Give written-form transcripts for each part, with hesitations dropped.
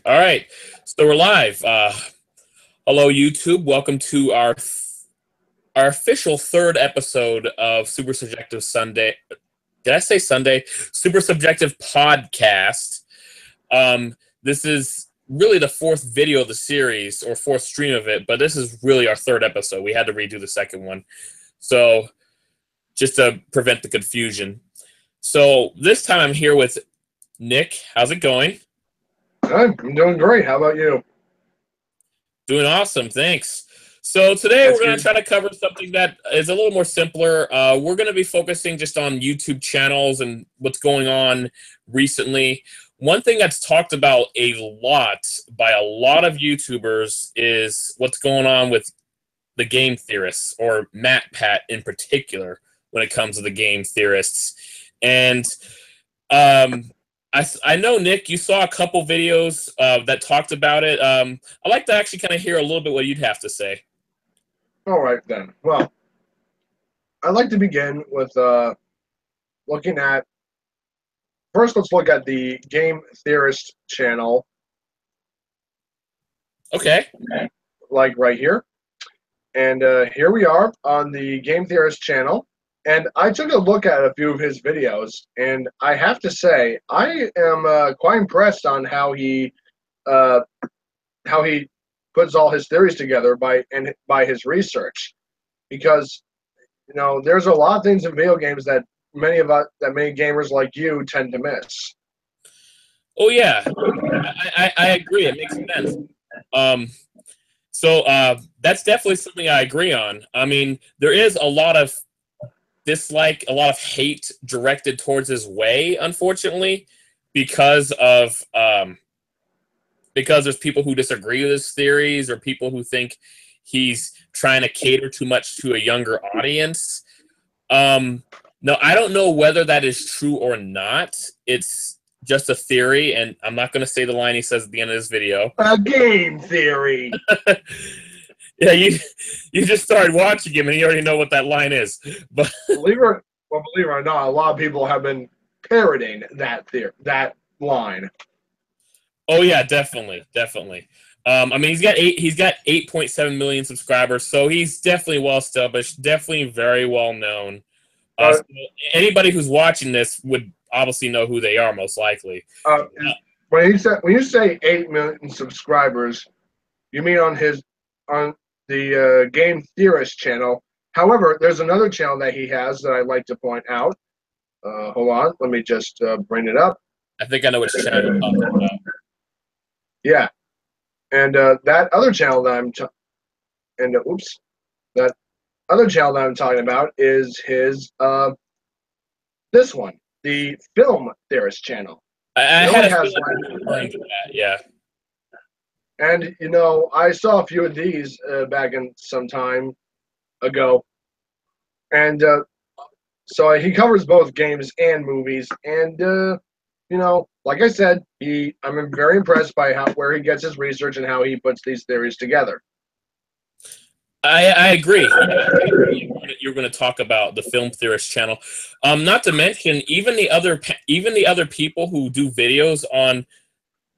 All right, so we're live. Hello, YouTube. Welcome to our official third episode of Super Subjective Sunday. Did I say Sunday? Super Subjective Podcast. This is really the fourth video of the series, or fourth stream of it, but this is really our third episode. We had to redo the second one, so just to prevent the confusion. So this time I'm here with Nick. How's it going? I'm doing great. How about you? Doing awesome, thanks. So today we're going to try to cover something that is a little more simpler. We're going to be focusing just on YouTube channels and what's going on recently. One thing that's talked about a lot by a lot of YouTubers is what's going on with the game theorists, or MatPat in particular, when it comes to the game theorists. And I know, Nick, you saw a couple videos that talked about it. I'd like to actually kind of hear a little bit what you'd have to say. All right, then. Well, I'd like to begin with looking at... First, let's look at the Game Theorist channel. Okay. Like right here. And here we are on the Game Theorist channel. And I took a look at a few of his videos, and I have to say, I am quite impressed on how he puts all his theories together by his research, because there's a lot of things in video games that many gamers like you tend to miss. Oh yeah, I agree. It makes sense. So that's definitely something I agree on. I mean, there is a lot of dislike, a lot of hate directed towards his way, unfortunately, because there's people who disagree with his theories, or people who think he's trying to cater too much to a younger audience. No, I don't know whether that is true or not. It's just a theory, and I'm not going to say the line he says at the end of this video. A game theory. Yeah, you just started watching him, and you already know what that line is. But believe it or not, a lot of people have been parroting that line. Oh yeah, definitely. I mean, he's got 8.7 million subscribers, so he's definitely well established, definitely very well known. So anybody who's watching this would obviously know who they are, most likely. When you say 8 million subscribers, you mean on the Game Theorist channel. However, there's another channel that he has that I'd like to point out. Hold on, let me just bring it up. I think I know which channel you're talking about. Yeah, and that other channel that that other channel that I'm talking about is his this one, the Film Theorist channel. I had a feeling that, yeah. And I saw a few of these back in some time ago, and so he covers both games and movies. And like I said, I'm very impressed by where he gets his research and how he puts these theories together. I agree. You're going to talk about the Film Theorist channel. Not to mention, even the other people who do videos on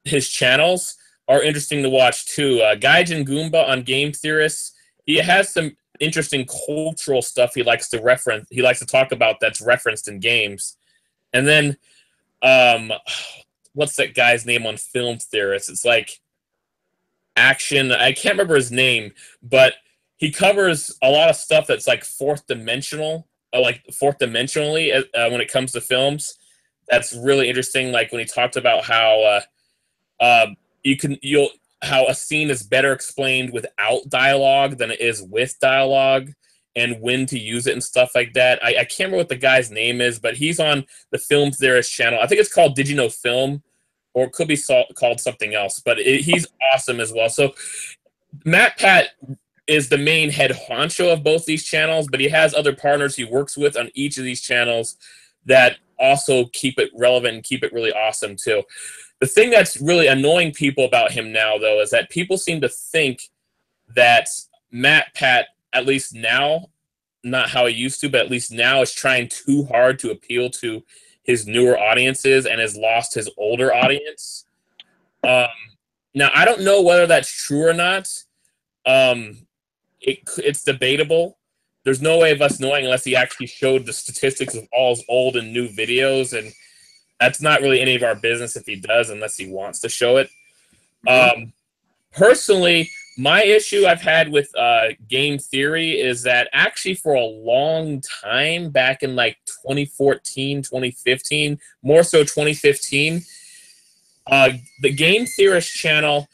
his channels are interesting to watch too. Gaijin Goomba on Game Theorists, he has some interesting cultural stuff he likes to reference. He likes to talk about that's referenced in games. And then, what's that guy's name on Film Theorists? It's like Action. I can't remember his name, but he covers a lot of stuff that's like fourth dimensionally when it comes to films. That's really interesting. Like when he talked about how how a scene is better explained without dialogue than it is with dialogue, and when to use it and stuff like that. I can't remember what the guy's name is, but he's on the Film Theorist channel. I think it's called Did You Know Film, or it could be called something else, but he's awesome as well. So MatPat is the main head honcho of both these channels, but he has other partners he works with on each of these channels that also keep it relevant and keep it really awesome too. The thing that's really annoying people about him now, though, is that people seem to think that MatPat, at least now, not how he used to, but at least now, is trying too hard to appeal to his newer audiences and has lost his older audience. Now, I don't know whether that's true or not. It's debatable. There's no way of us knowing unless he actually showed the statistics of all his old and new videos, and that's not really any of our business if he does, unless he wants to show it. Personally, my issue I've had with game theory is that actually for a long time, back in like 2014, 2015, more so 2015, the Game Theorist channel,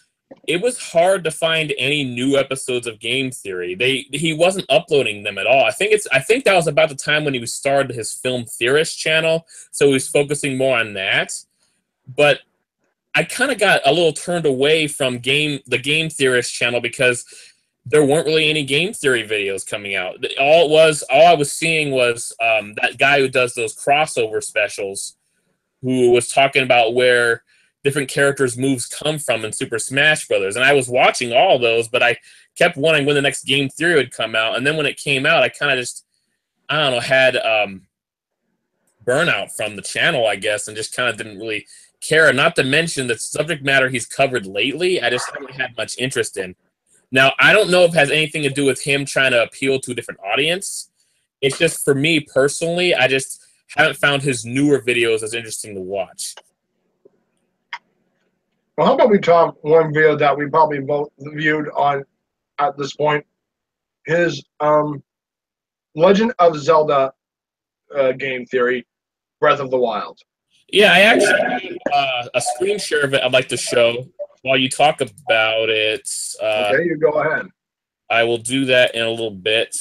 it was hard to find any new episodes of Game Theory. He wasn't uploading them at all. I think that was about the time when he started his Film Theorist channel, so he was focusing more on that. But I kind of got a little turned away from the Game Theorist channel because there weren't really any game theory videos coming out. All I was seeing was that guy who does those crossover specials, who was talking about where different characters' moves come from in Super Smash Brothers. And I was watching all of those, but I kept wondering when the next game theory would come out. And then when it came out, I kind of just, I don't know, had burnout from the channel, I guess, and just kind of didn't really care. Not to mention the subject matter he's covered lately, I just haven't had much interest in. Now, I don't know if it has anything to do with him trying to appeal to a different audience. It's just, for me personally, I just haven't found his newer videos as interesting to watch. Well, how about we talk one video that we probably both viewed on at this point? His Legend of Zelda game theory, Breath of the Wild. Yeah, I actually have a screen share of it I'd like to show while you talk about it. Okay, you go ahead. I will do that in a little bit.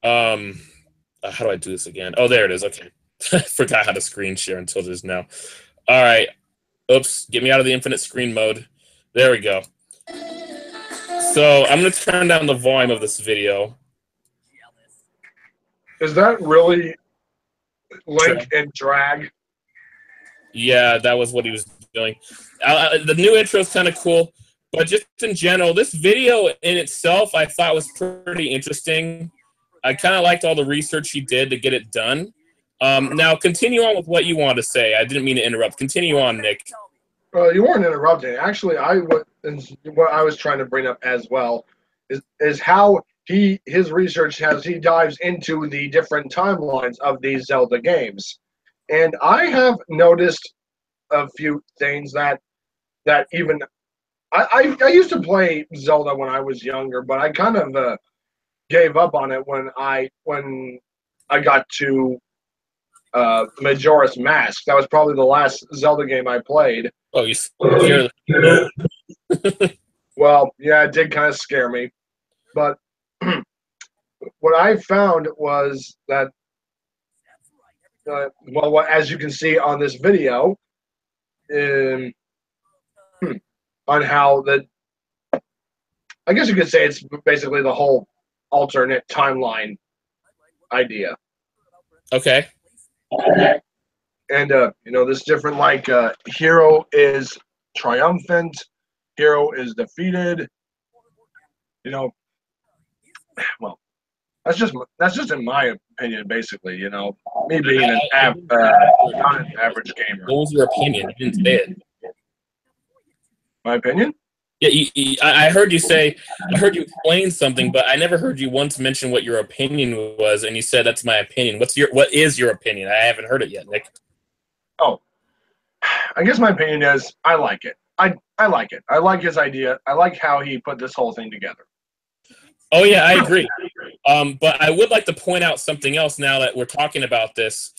How do I do this again? Oh, there it is. Okay. I forgot how to screen share until just now. All right. Oops. Get me out of the infinite screen mode. There we go. So I'm going to turn down the volume of this video. Is that really Link and drag? Yeah, that was what he was doing. The new intro is kind of cool, but just in general, this video in itself I thought was pretty interesting. I kind of liked all the research he did to get it done. Now, continue on with what you want to say. I didn't mean to interrupt. Continue on, Nick. You weren't interrupting. Actually, what I was trying to bring up as well is how his research he dives into the different timelines of these Zelda games, and I have noticed a few things that even I used to play Zelda when I was younger, but I kind of gave up on it when I got to Majora's Mask. That was probably the last Zelda game I played. Oh, you scared the Well, yeah, it did kind of scare me. But what I found was that, as you can see on this video, on how I guess you could say it's basically the whole alternate timeline idea. Okay. And this different, like, hero is triumphant, hero is defeated. Well, that's just in my opinion, basically. Me being not an average gamer. What was your opinion? You didn't say it. My opinion? Yeah, I heard you say. I heard you explain something, but I never heard you once mention what your opinion was, and you said that's my opinion. What is your opinion? I haven't heard it yet, Nick. Oh, I guess my opinion is I like it. I like it. I like his idea. I like how he put this whole thing together. Oh yeah, I agree. But I would like to point out something else now that we're talking about this.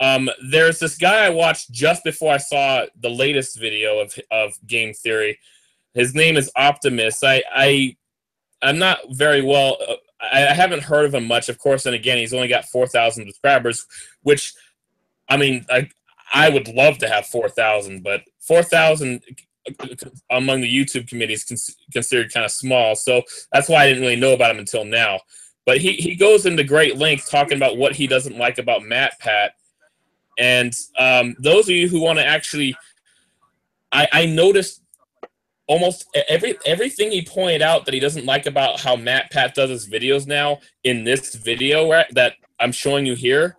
There's this guy I watched just before I saw the latest video of game theory. His name is Optimus. I'm not very well. I haven't heard of him much, of course. And again, he's only got 4,000 subscribers, which, I mean, I would love to have 4,000, but 4,000 among the YouTube community is considered kind of small. So that's why I didn't really know about him until now. But he goes into great length talking about what he doesn't like about MatPat. And those of you who want to actually, I noticed almost everything he pointed out that he doesn't like about how MatPat does his videos now in this video that I'm showing you here.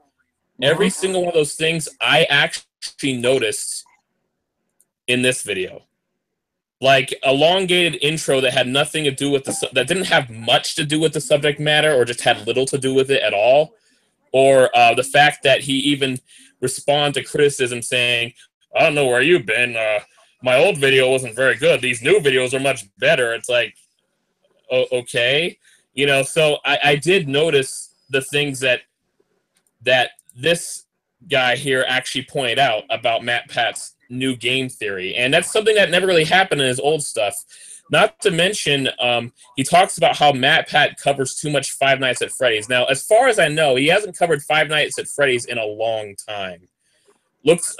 Every single one of those things I actually noticed in this video. like elongated intro that had nothing to do with that didn't have much to do with the subject matter, or just had little to do with it at all, or the fact that he even responded to criticism saying, "I don't know where you've been. My old video wasn't very good. These new videos are much better." It's like, okay, you know. So I did notice the things that this guy here actually pointed out about MatPat's new game theory, and that's something that never really happened in his old stuff. Not to mention, he talks about how MatPat covers too much Five Nights at Freddy's. Now, as far as I know, he hasn't covered Five Nights at Freddy's in a long time. Looks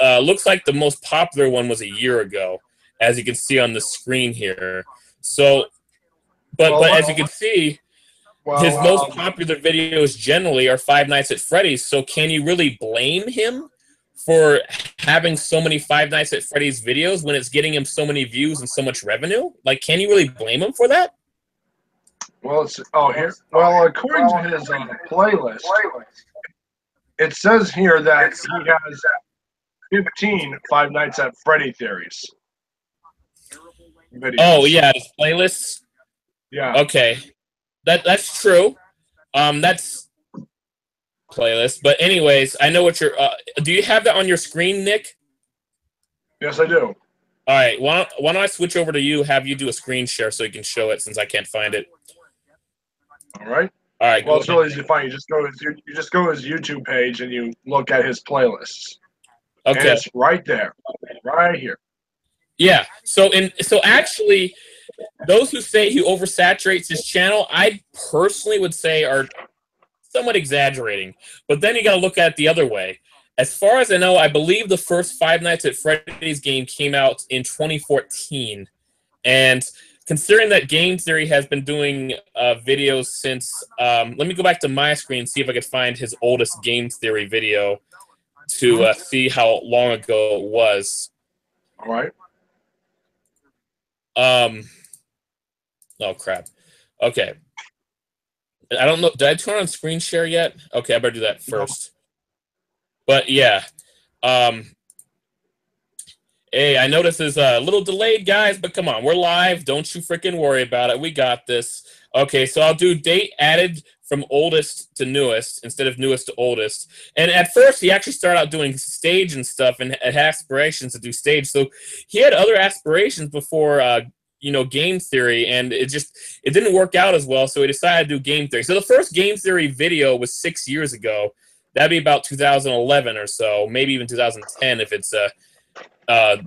like the most popular one was a year ago, as you can see on the screen here. So, but as you can see, his most popular videos generally are Five Nights at Freddy's. So can you really blame him for having so many Five Nights at Freddy's videos when it's getting him so many views and so much revenue? Like, can you really blame him for that? Well, according to his playlist, it says here that he has 15 Five Nights at Freddy theories. Videos. Oh yeah, his playlists. Yeah. Okay, that's true. That's playlist. But anyways, I know what you're. Do you have that on your screen, Nick? Yes, I do. All right. Why don't I switch over to you? Have you do a screen share so you can show it, since I can't find it. All right. All right. Well, it's really easy to find. You just go to his YouTube page and you look at his playlists. Okay. And it's right there, right here. Yeah. So actually, those who say he oversaturates his channel, I personally would say are somewhat exaggerating. But then you got to look at it the other way. As far as I know, I believe the first Five Nights at Freddy's game came out in 2014. And considering that Game Theory has been doing videos since, let me go back to my screen and see if I could find his oldest Game Theory video to see how long ago it was. All right. Oh crap. Okay. I don't know. Did I turn on screen share yet? Okay, I better do that first. But yeah. Hey, I know this is a little delayed, guys, but come on, we're live. Don't you freaking worry about it. We got this. Okay, so I'll do date added from oldest to newest instead of newest to oldest. And at first, he actually started out doing stage and stuff and had aspirations to do stage. So he had other aspirations before, Game Theory, and it didn't work out as well. So he decided to do Game Theory. So the first Game Theory video was 6 years ago. That'd be about 2011 or so, maybe even 2010 if it's the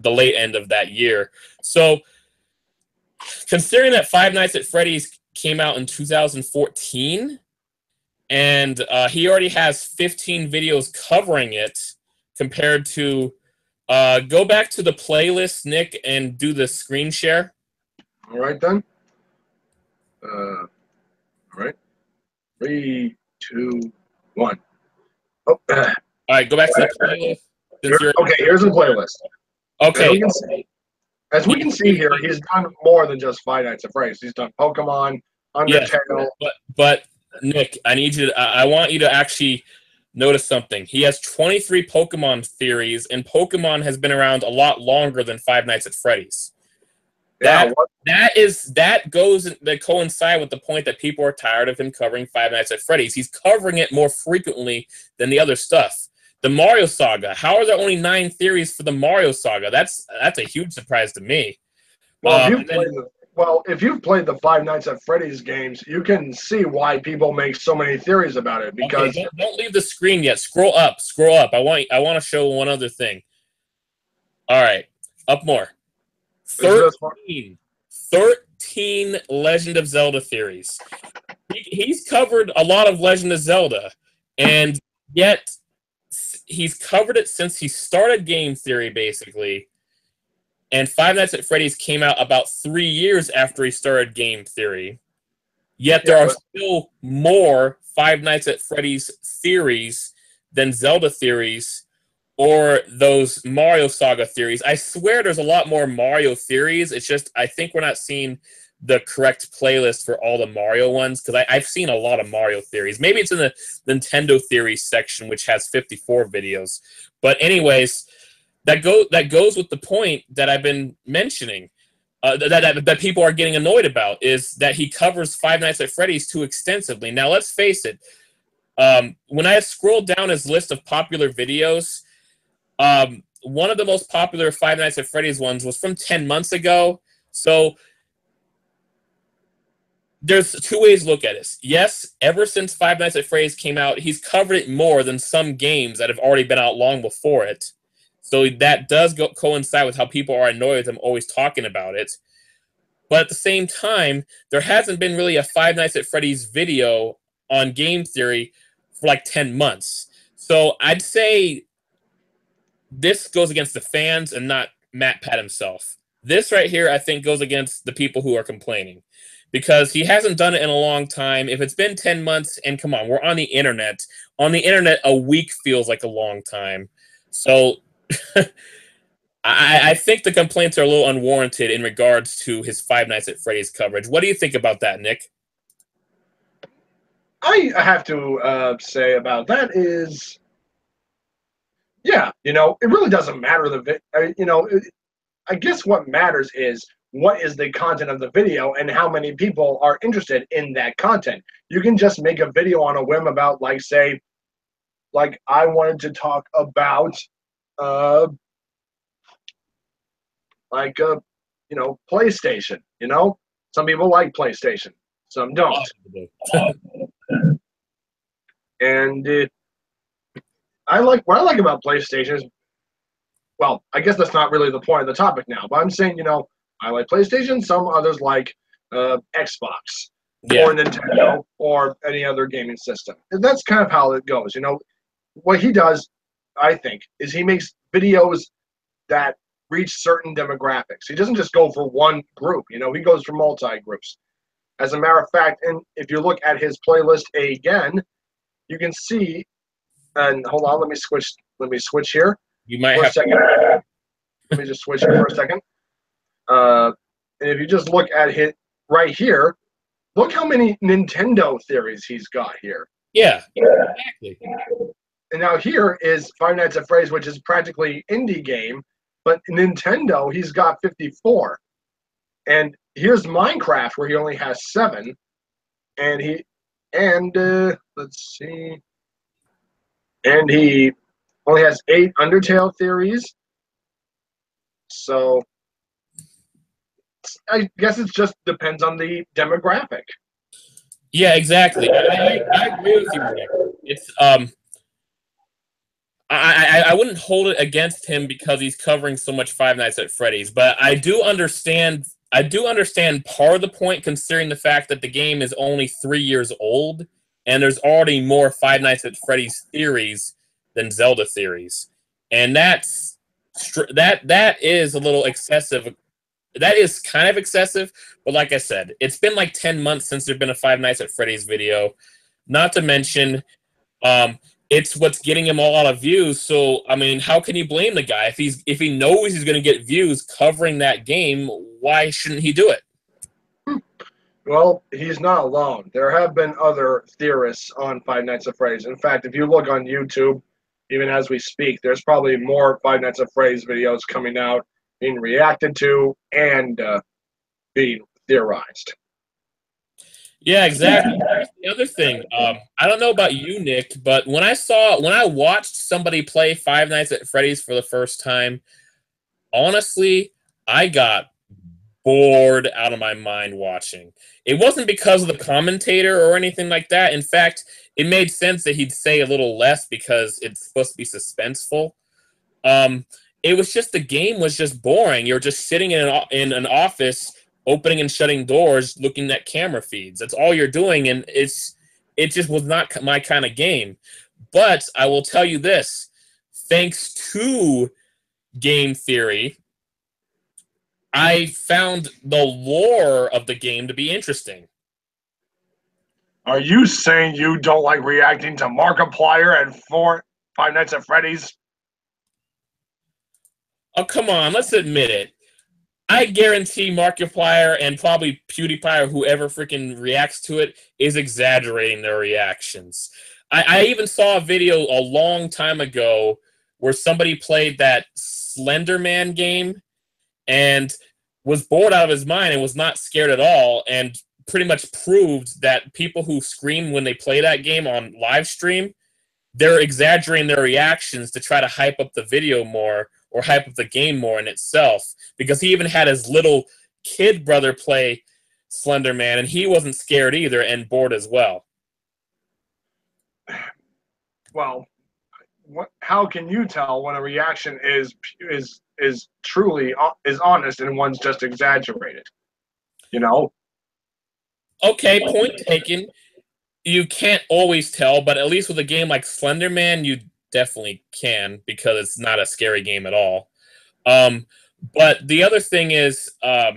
late end of that year. So considering that Five Nights at Freddy's came out in 2014, and he already has 15 videos covering it, compared to go back to the playlist, Nick, and do the screen share. All right then. All right. 3, 2, 1. Oh. All right, go back to the playlist. Okay, here's the playlist. Okay. As we can see here, he's done more than just Five Nights at Freddy's. He's done Pokemon, Undertale. Yes, but Nick, I want you to actually notice something. He has 23 Pokemon theories, and Pokemon has been around a lot longer than Five Nights at Freddy's. That coincide with the point that people are tired of him covering Five Nights at Freddy's. He's covering it more frequently than the other stuff. The Mario Saga. How are there only 9 theories for the Mario Saga? That's a huge surprise to me. Well, if you've played the Five Nights at Freddy's games, you can see why people make so many theories about it. Because don't leave the screen yet. Scroll up. I want to show one other thing. All right, up more. 13 Legend of Zelda theories. He's covered a lot of Legend of Zelda, and yet he's covered it since he started Game Theory, basically. And Five Nights at Freddy's came out about 3 years after he started Game Theory. Yet there are still more Five Nights at Freddy's theories than Zelda theories or those Mario Saga theories. I swear there's a lot more Mario theories. It's just I think we're not seeing the correct playlist for all the Mario ones, because I've seen a lot of Mario theories. Maybe it's in the Nintendo theories section, which has 54 videos. But anyways, that goes with the point that I've been mentioning. that people are getting annoyed about is that he covers Five Nights at Freddy's too extensively. Now, let's face it. When I scrolled down his list of popular videos, one of the most popular Five Nights at Freddy's ones was from 10 months ago. So there's two ways to look at this. Yes, ever since Five Nights at Freddy's came out, he's covered it more than some games that have already been out long before it. So that does coincide with how people are annoyed with him always talking about it. But at the same time, there hasn't been really a Five Nights at Freddy's video on Game Theory for like 10 months. So I'd say this goes against the fans and not MatPat himself. This right here, I think, goes against the people who are complaining. Because he hasn't done it in a long time. If it's been 10 months, and come on, we're on the internet. On the internet, a week feels like a long time. So I think the complaints are a little unwarranted in regards to his Five Nights at Freddy's coverage. What do you think about that, Nick? I have to say about that is, yeah, it really doesn't matter I guess what matters is what is the content of the video and how many people are interested in that content. You can just make a video on a whim about, like, say, like I wanted to talk about, PlayStation. Some people like PlayStation, some don't. And what I like about PlayStation is, well, I guess that's not really the point of the topic now, but I'm saying, I like PlayStation, some others like Xbox or Nintendo or any other gaming system. And that's kind of how it goes. What he does, I think, is he makes videos that reach certain demographics. He doesn't just go for one group, he goes for multi-groups. As a matter of fact, and if you look at his playlist again, you can see, and hold on, let me switch here. You might for have a second. Let me just switch here for a second. And if you just look at it right here, look how many Nintendo theories he's got here. Yeah, exactly. And now here is Five Nights at Freddy's, which is practically indie game, but Nintendo, he's got 54. And here's Minecraft, where he only has 7. And let's see. And he only has 8 Undertale theories. So I guess it just depends on the demographic. Yeah, exactly. I agree with you, Nick. It's I wouldn't hold it against him because he's covering so much Five Nights at Freddy's, but I do understand part of the point, considering the fact that the game is only 3 years old and there's already more Five Nights at Freddy's theories than Zelda theories, and that is a little excessive. That is kind of excessive, but like I said, it's been like 10 months since there's been a Five Nights at Freddy's video. Not to mention, it's what's getting him a lot of views. So, I mean, how can you blame the guy if he knows he's going to get views covering that game? Why shouldn't he do it? Well, he's not alone. There have been other theorists on Five Nights at Freddy's. In fact, if you look on YouTube, even as we speak, there's probably more Five Nights at Freddy's videos coming out, being reacted to, and being theorized. Yeah, exactly. Here's the other thing. I don't know about you, Nick, but when I watched somebody play Five Nights at Freddy's for the first time, honestly, I got bored out of my mind watching. It wasn't because of the commentator or anything like that. In fact, it made sense that he'd say a little less because it's supposed to be suspenseful. It was just the game was just boring. You're just sitting in an office, opening and shutting doors, looking at camera feeds. That's all you're doing, and it just was not my kind of game. But I will tell you this: thanks to game theory, I found the lore of the game to be interesting. Are you saying you don't like reacting to Markiplier and Five Nights at Freddy's? Oh, come on, let's admit it. I guarantee Markiplier and probably PewDiePie or whoever freaking reacts to it is exaggerating their reactions. I even saw a video a long time ago where somebody played that Slender Man game, and was bored out of his mind and was not scared at all, and pretty much proved that people who scream when they play that game on live stream, they're exaggerating their reactions to try to hype up the video more or hype up the game more in itself. Because he even had his little kid brother play Slender Man, and he wasn't scared either and bored as well. Well, how can you tell when a reaction is truly is honest and one's just exaggerated? You know? Okay, point taken. You can't always tell, but at least with a game like Slender Man, you definitely can, because it's not a scary game at all. But the other thing is, I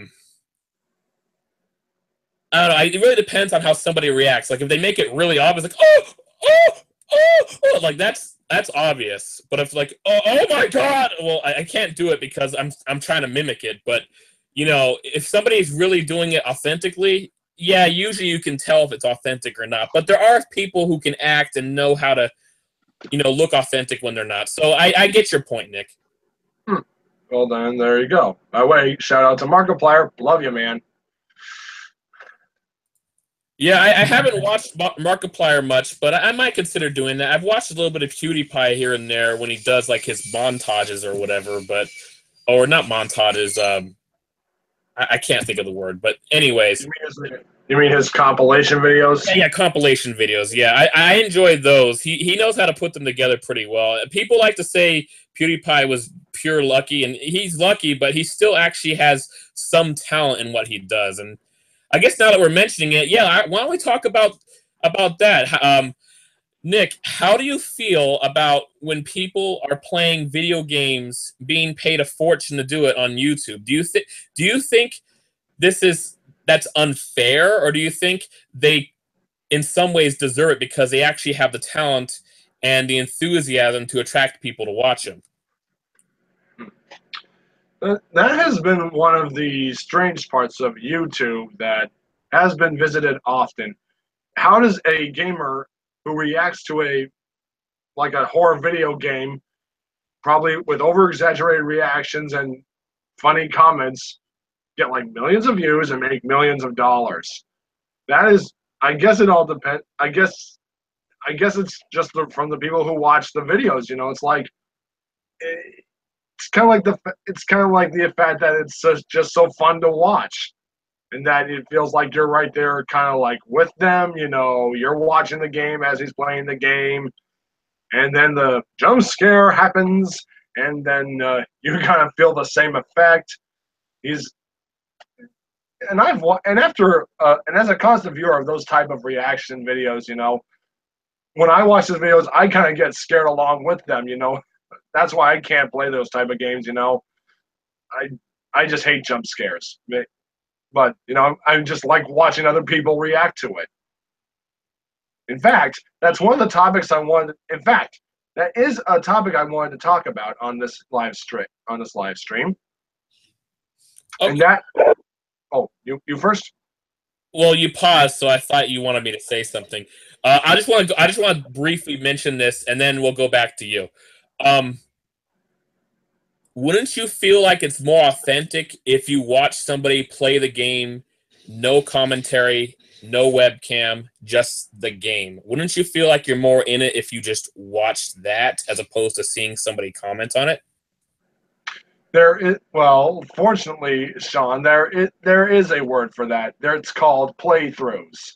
don't know. It really depends on how somebody reacts. Like if they make it really obvious, like oh, like that's obvious. But if like oh my god, well I can't do it because I'm trying to mimic it. But you know, if somebody's really doing it authentically, yeah, usually you can tell if it's authentic or not. But there are people who can act and know how to, you know, look authentic when they're not. So I get your point, Nick. Well then, there you go. By the way, shout out to Markiplier. Love you, man. Yeah, I haven't watched Markiplier much, but I might consider doing that. I've watched a little bit of PewDiePie here and there when he does like his montages or whatever, but or not montages. I can't think of the word, but anyways. You mean his compilation videos? Yeah, compilation videos. Yeah, I enjoy those. He knows how to put them together pretty well. People like to say PewDiePie was pure lucky, and he's lucky, but he still actually has some talent in what he does. And I guess now that we're mentioning it, yeah, why don't we talk about that? Nick, how do you feel about when people are playing video games being paid a fortune to do it on YouTube? Do you think that's unfair, or do you think they in some ways deserve it because they actually have the talent and the enthusiasm to attract people to watch them? That has been one of the strange parts of YouTube that has been visited often. How does a gamer who reacts to a horror video game, probably with over-exaggerated reactions and funny comments, get like millions of views and make millions of dollars? That is, I guess it all depends. I guess it's just from the people who watch the videos. You know, it's like it's kind of like the effect that it's just so fun to watch, and that it feels like you're right there, kind of like with them. You know, you're watching the game as he's playing the game, and then the jump scare happens, and then you kind of feel the same effect. And as a constant viewer of those type of reaction videos, you know, when I watch those videos, I kind of get scared along with them. You know, that's why I can't play those type of games. You know, I just hate jump scares. But you know, I just like watching other people react to it. In fact, that's one of the topics I wanted. In fact, that is a topic I wanted to talk about on this live stream. Okay. And that. Oh, you first. Well, you paused, so I thought you wanted me to say something. I just want to briefly mention this, and then we'll go back to you. Wouldn't you feel like it's more authentic if you watch somebody play the game, no commentary, no webcam, just the game? Wouldn't you feel like you're more in it if you just watched that as opposed to seeing somebody comment on it? Well, fortunately, Sean, there is a word for that. It's called playthroughs.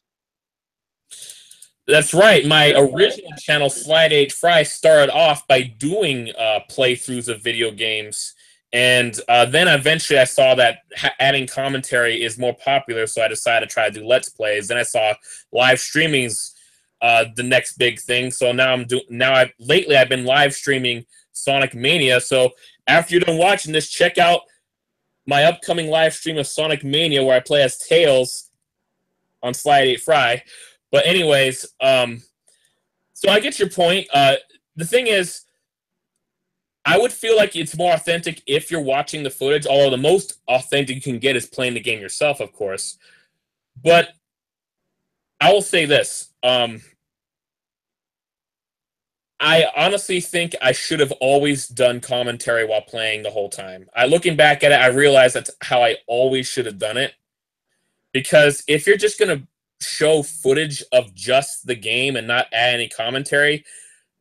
That's right. My original channel, Slide 8 Fry, started off by doing playthroughs of video games. And then eventually I saw that adding commentary is more popular, so I decided to try to do Let's Plays. Then I saw live streaming's the next big thing. So lately I've been live streaming Sonic Mania. So after you're done watching this, check out my upcoming live stream of Sonic Mania where I play as Tails on Slide 8 Fry. But anyways, so I get your point. The thing is, I would feel like it's more authentic if you're watching the footage, although the most authentic you can get is playing the game yourself, of course. But I will say this. I honestly think I should have always done commentary while playing the whole time. Looking back at it, I realized that's how I always should have done it. Because if you're just going to show footage of just the game and not add any commentary,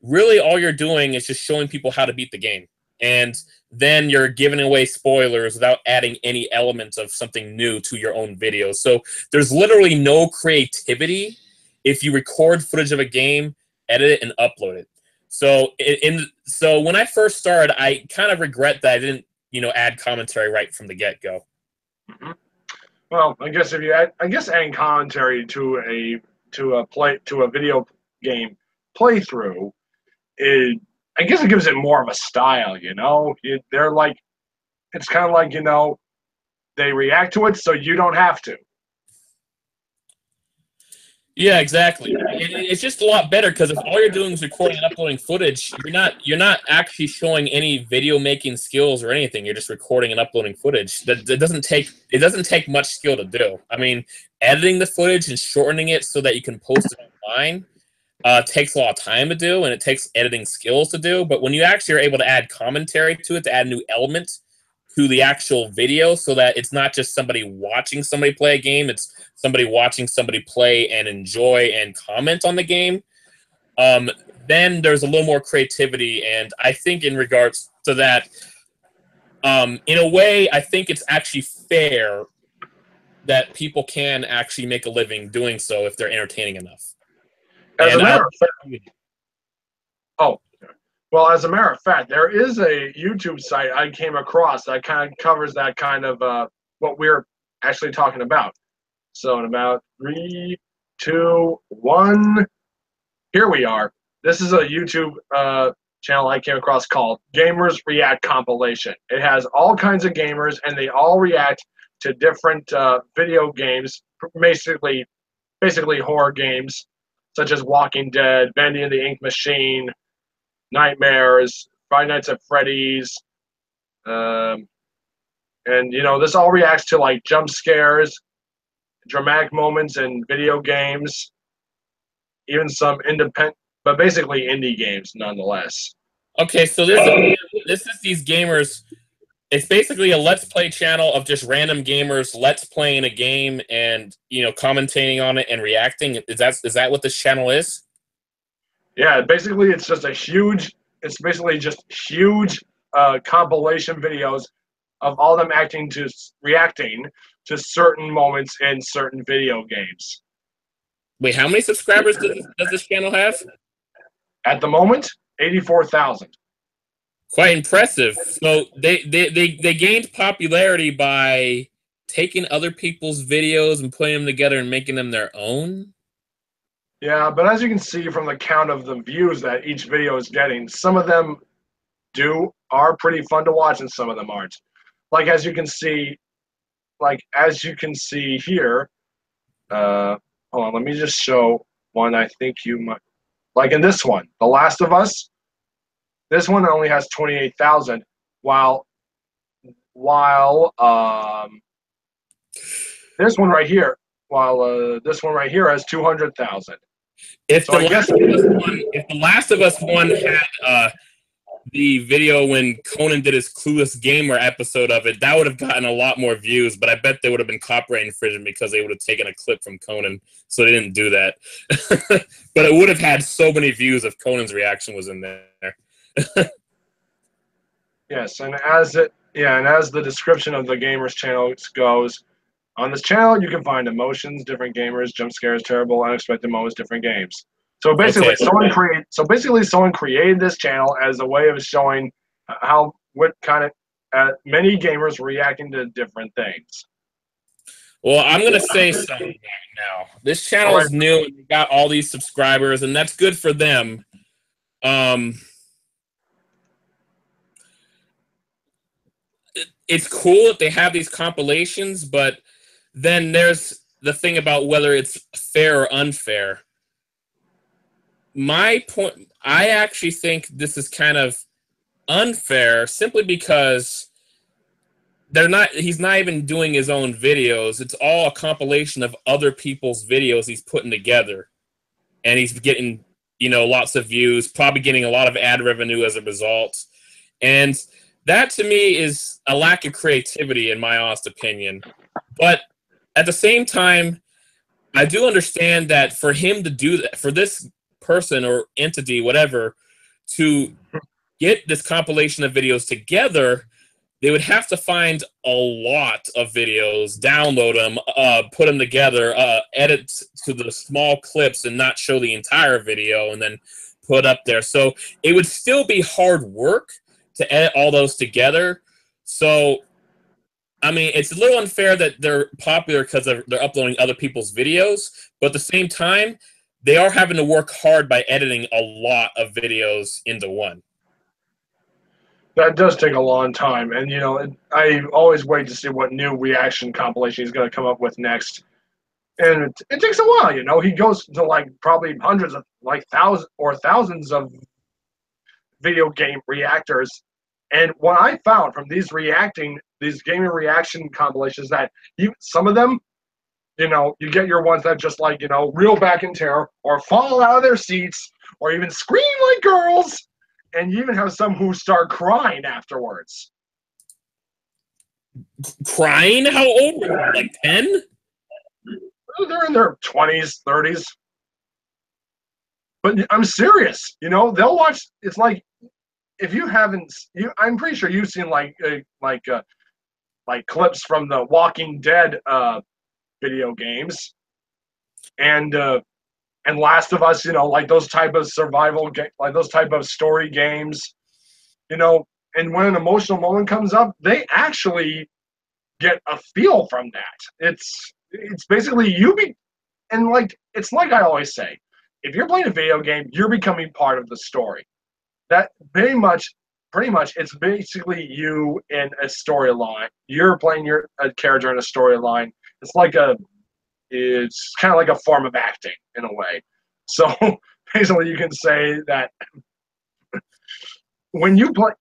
really all you're doing is just showing people how to beat the game. And then you're giving away spoilers without adding any elements of something new to your own video. So there's literally no creativity if you record footage of a game, edit it, and upload it. So when I first started, I kind of regret that I didn't, add commentary right from the get-go. Mm-hmm. Well, I guess adding commentary to a video game playthrough, I guess it gives it more of a style. They're like, it's kind of like they react to it, so you don't have to. Yeah, exactly. It's just a lot better because if all you're doing is recording and uploading footage, you're not actually showing any video making skills or anything. You're just recording and uploading footage. That doesn't take much skill to do. I mean, editing the footage and shortening it so that you can post it online takes a lot of time to do, and it takes editing skills to do. But when you actually are able to add commentary to it, to add new elements to the actual video, so that it's not just somebody watching somebody play a game, it's somebody watching somebody play and enjoy and comment on the game, then there's a little more creativity. And I think in regards to that, in a way, I think it's actually fair that people can actually make a living doing so if they're entertaining enough. As a matter of fact, as a matter of fact, there is a YouTube site I came across that kind of covers that kind of what we're actually talking about. So in about 3, 2, 1, here we are. This is a YouTube channel I came across called Gamers React Compilation. It has all kinds of gamers, and they all react to different video games, basically horror games, such as Walking Dead, Bendy and the Ink Machine, Nightmares, Five Nights at Freddy's, and this all reacts to like jump scares, dramatic moments in video games, even some independent, but basically indie games nonetheless. Okay, so this is these gamers. It's basically a Let's Play channel of just random gamers Let's Playing a game and commentating on it and reacting. Is that what this channel is? Yeah, basically it's basically just huge compilation videos of all them reacting to certain moments in certain video games. Wait, how many subscribers does this channel have? At the moment, 84,000. Quite impressive. So they gained popularity by taking other people's videos and putting them together and making them their own? Yeah, but as you can see from the count of the views that each video is getting, some of them are pretty fun to watch and some of them aren't. Like as you can see here, hold on, let me just show one I think you might like. In this one, The Last of Us, this one only has 28,000, while this one right here has 200,000. If The Last of Us one had the video when Conan did his Clueless Gamer episode of it, that would have gotten a lot more views, but I bet they would have been copyright infringement because they would have taken a clip from Conan, so they didn't do that. But it would have had so many views if Conan's reaction was in there. Yes, and as the description of the Gamers channel goes, on this channel you can find emotions, different gamers, jump scares, terrible, unexpected moments, different games. So basically, someone created this channel as a way of showing what kind of many gamers reacting to different things. Well, I'm gonna say something right now. This channel is new and they got all these subscribers, and that's good for them. It's cool that they have these compilations, but then there's the thing about whether it's fair or unfair. My point, I actually think this is kind of unfair simply because he's not even doing his own videos. It's all a compilation of other people's videos he's putting together. And he's getting, you know, lots of views, probably getting a lot of ad revenue as a result. And that to me is a lack of creativity, in my honest opinion. But at the same time, I do understand that for him to do that, for this person or entity, whatever, to get this compilation of videos together, they would have to find a lot of videos, download them, put them together, edit to the small clips and not show the entire video and then put up there. So it would still be hard work to edit all those together. So, I mean, it's a little unfair that they're popular because they're uploading other people's videos, but at the same time, they are having to work hard by editing a lot of videos into one. That does take a long time, and you know, I always wait to see what new reaction compilation he's going to come up with next. And it takes a while, you know. He goes to like probably hundreds of, like thousands of video game reactors. And what I found from these gaming reaction compilations, that some of them, you know, you get your ones that just like, you know, reel back in terror or fall out of their seats or even scream like girls. And you even have some who start crying afterwards. Crying? How old are they? Like 10? They're in their 20s, 30s. But I'm serious. You know, they'll watch. It's like, if you haven't, I'm pretty sure you've seen like clips from the Walking Dead video games, and Last of Us. You know, like those type of like those type of story games. You know, and when an emotional moment comes up, they actually get a feel from that. It's basically and like, it's like I always say, if you're playing a video game, you're becoming part of the story. That pretty much it's basically you in a storyline. You're playing a character in a storyline. It's kind of like a form of acting in a way. So basically, you can say that when you play,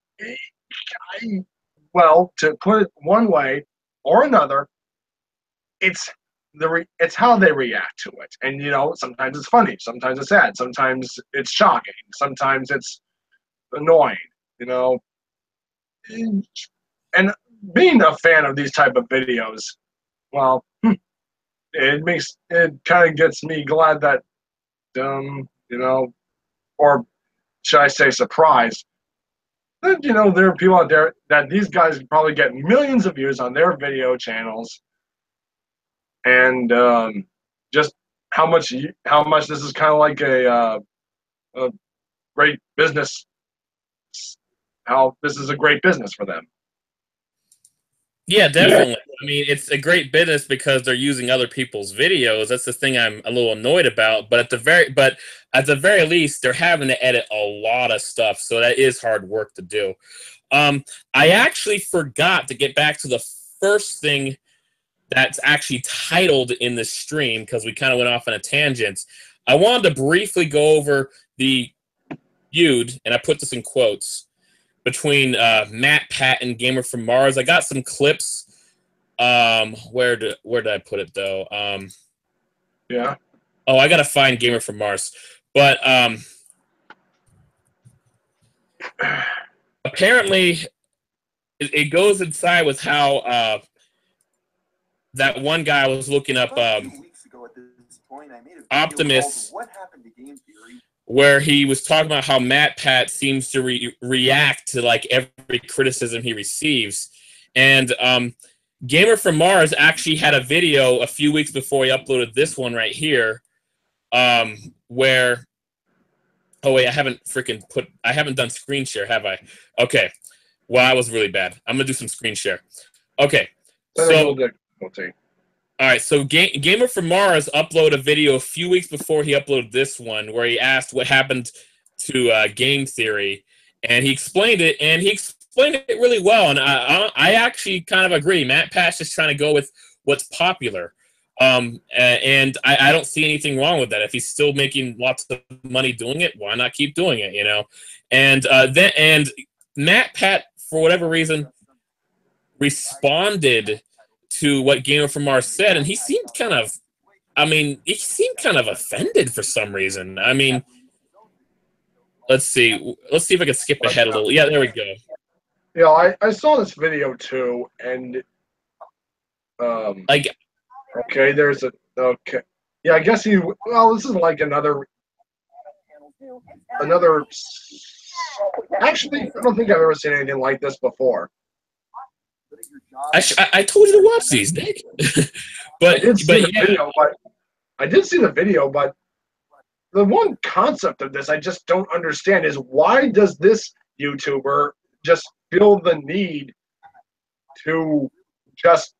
well, to put it one way or another, it's how they react to it. And you know, sometimes it's funny, sometimes it's sad, sometimes it's shocking, sometimes it's annoying, you know. And being a fan of these type of videos, well, it kind of gets me glad that, you know, or should I say surprised, that, you know, there are people out there that these guys probably get millions of views on their video channels, and just how much this is kind of like a great business. How this is a great business for them. Yeah, definitely. I mean, it's a great business because they're using other people's videos. That's the thing I'm a little annoyed about. But at the very least, they're having to edit a lot of stuff, so that is hard work to do. I actually forgot to get back to the first thing that's actually titled in the stream because we kind of went off on a tangent. I wanted to briefly go over the feud, and I put this in quotes, between MatPat and GamerFromMars. I got some clips. Where did I put it though? Yeah. Oh, I gotta find GamerFromMars. But apparently, it goes inside with how that one guy was looking up Optimus, where he was talking about how MatPat seems to react to like every criticism he receives. And GamerFromMars actually had a video a few weeks before he uploaded this one right here, where, oh wait, I haven't done screen share, have I? Okay, well, I was really bad. I'm gonna do some screen share. Okay, so all right, so GamerFromMars uploaded a video a few weeks before he uploaded this one, where he asked what happened to game theory, and he explained it, and he explained it really well, and I actually kind of agree. MatPat's just trying to go with what's popular, and I don't see anything wrong with that. If he's still making lots of money doing it, why not keep doing it, you know? And MatPat, for whatever reason, responded to what GamerFromMars said, and he seemed kind of offended for some reason. I mean, let's see. Let's see if I can skip ahead a little. Yeah, there we go. You know, I saw this video too, and Like, okay, there's a okay. Yeah, I guess you. Well, this is like another. Actually, I don't think I've ever seen anything like this before. I told you to watch these, Nick. I did see the video, but I did see the video, but the one concept of this I just don't understand is why does this YouTuber just feel the need to just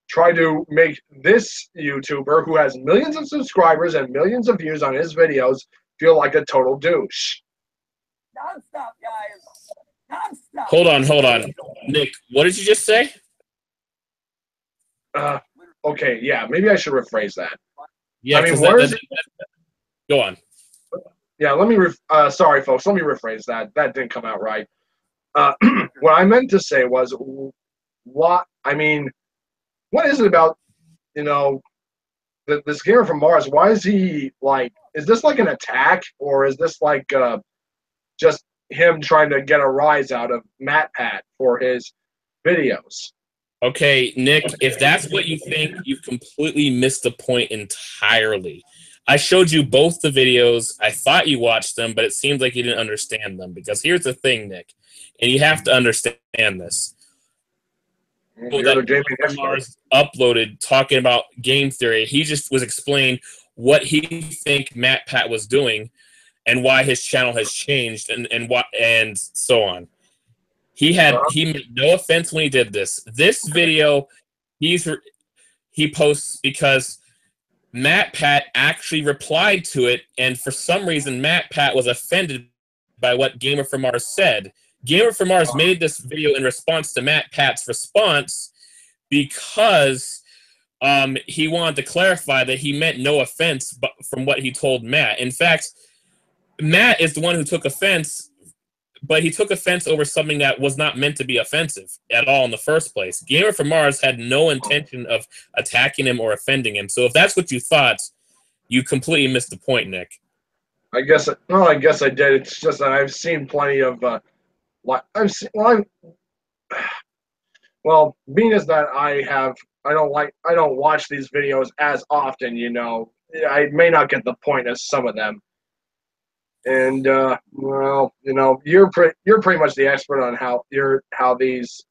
try to make this YouTuber who has millions of subscribers and millions of views on his videos feel like a total douche? Non-stop, guys. Non-stop. Hold on. Nick, what did you just say? Okay, yeah, maybe I should rephrase that. Yeah, I mean, go on. Yeah, let me. Sorry, folks. Let me rephrase that. That didn't come out right. What I meant to say was, what I mean, what is it about, this gamer from Mars? Why is he like? Is this like an attack, or is this like just him trying to get a rise out of MatPat for his videos? Okay, Nick, if that's what you think, you've completely missed the point entirely. I showed you both the videos. I thought you watched them, but it seems like you didn't understand them. Because here's the thing, Nick, and you have to understand this. That Mars uploaded talking about game theory. He just was explaining what he think MatPat was doing and why his channel has changed and so on. He made no offense when he did this. This video, he posts because MatPat actually replied to it, and for some reason, MatPat was offended by what GamerFromMars said. GamerFromMars made this video in response to MatPat's response because he wanted to clarify that he meant no offense from what he told Matt. In fact, Matt is the one who took offense, but he took offense over something that was not meant to be offensive at all in the first place. GamerFromMars had no intention of attacking him or offending him. So if that's what you thought, you completely missed the point, Nick. I guess I did. It's just that I've seen plenty of being as that I don't watch these videos as often, I may not get the point as some of them. And you're pretty much the expert on how these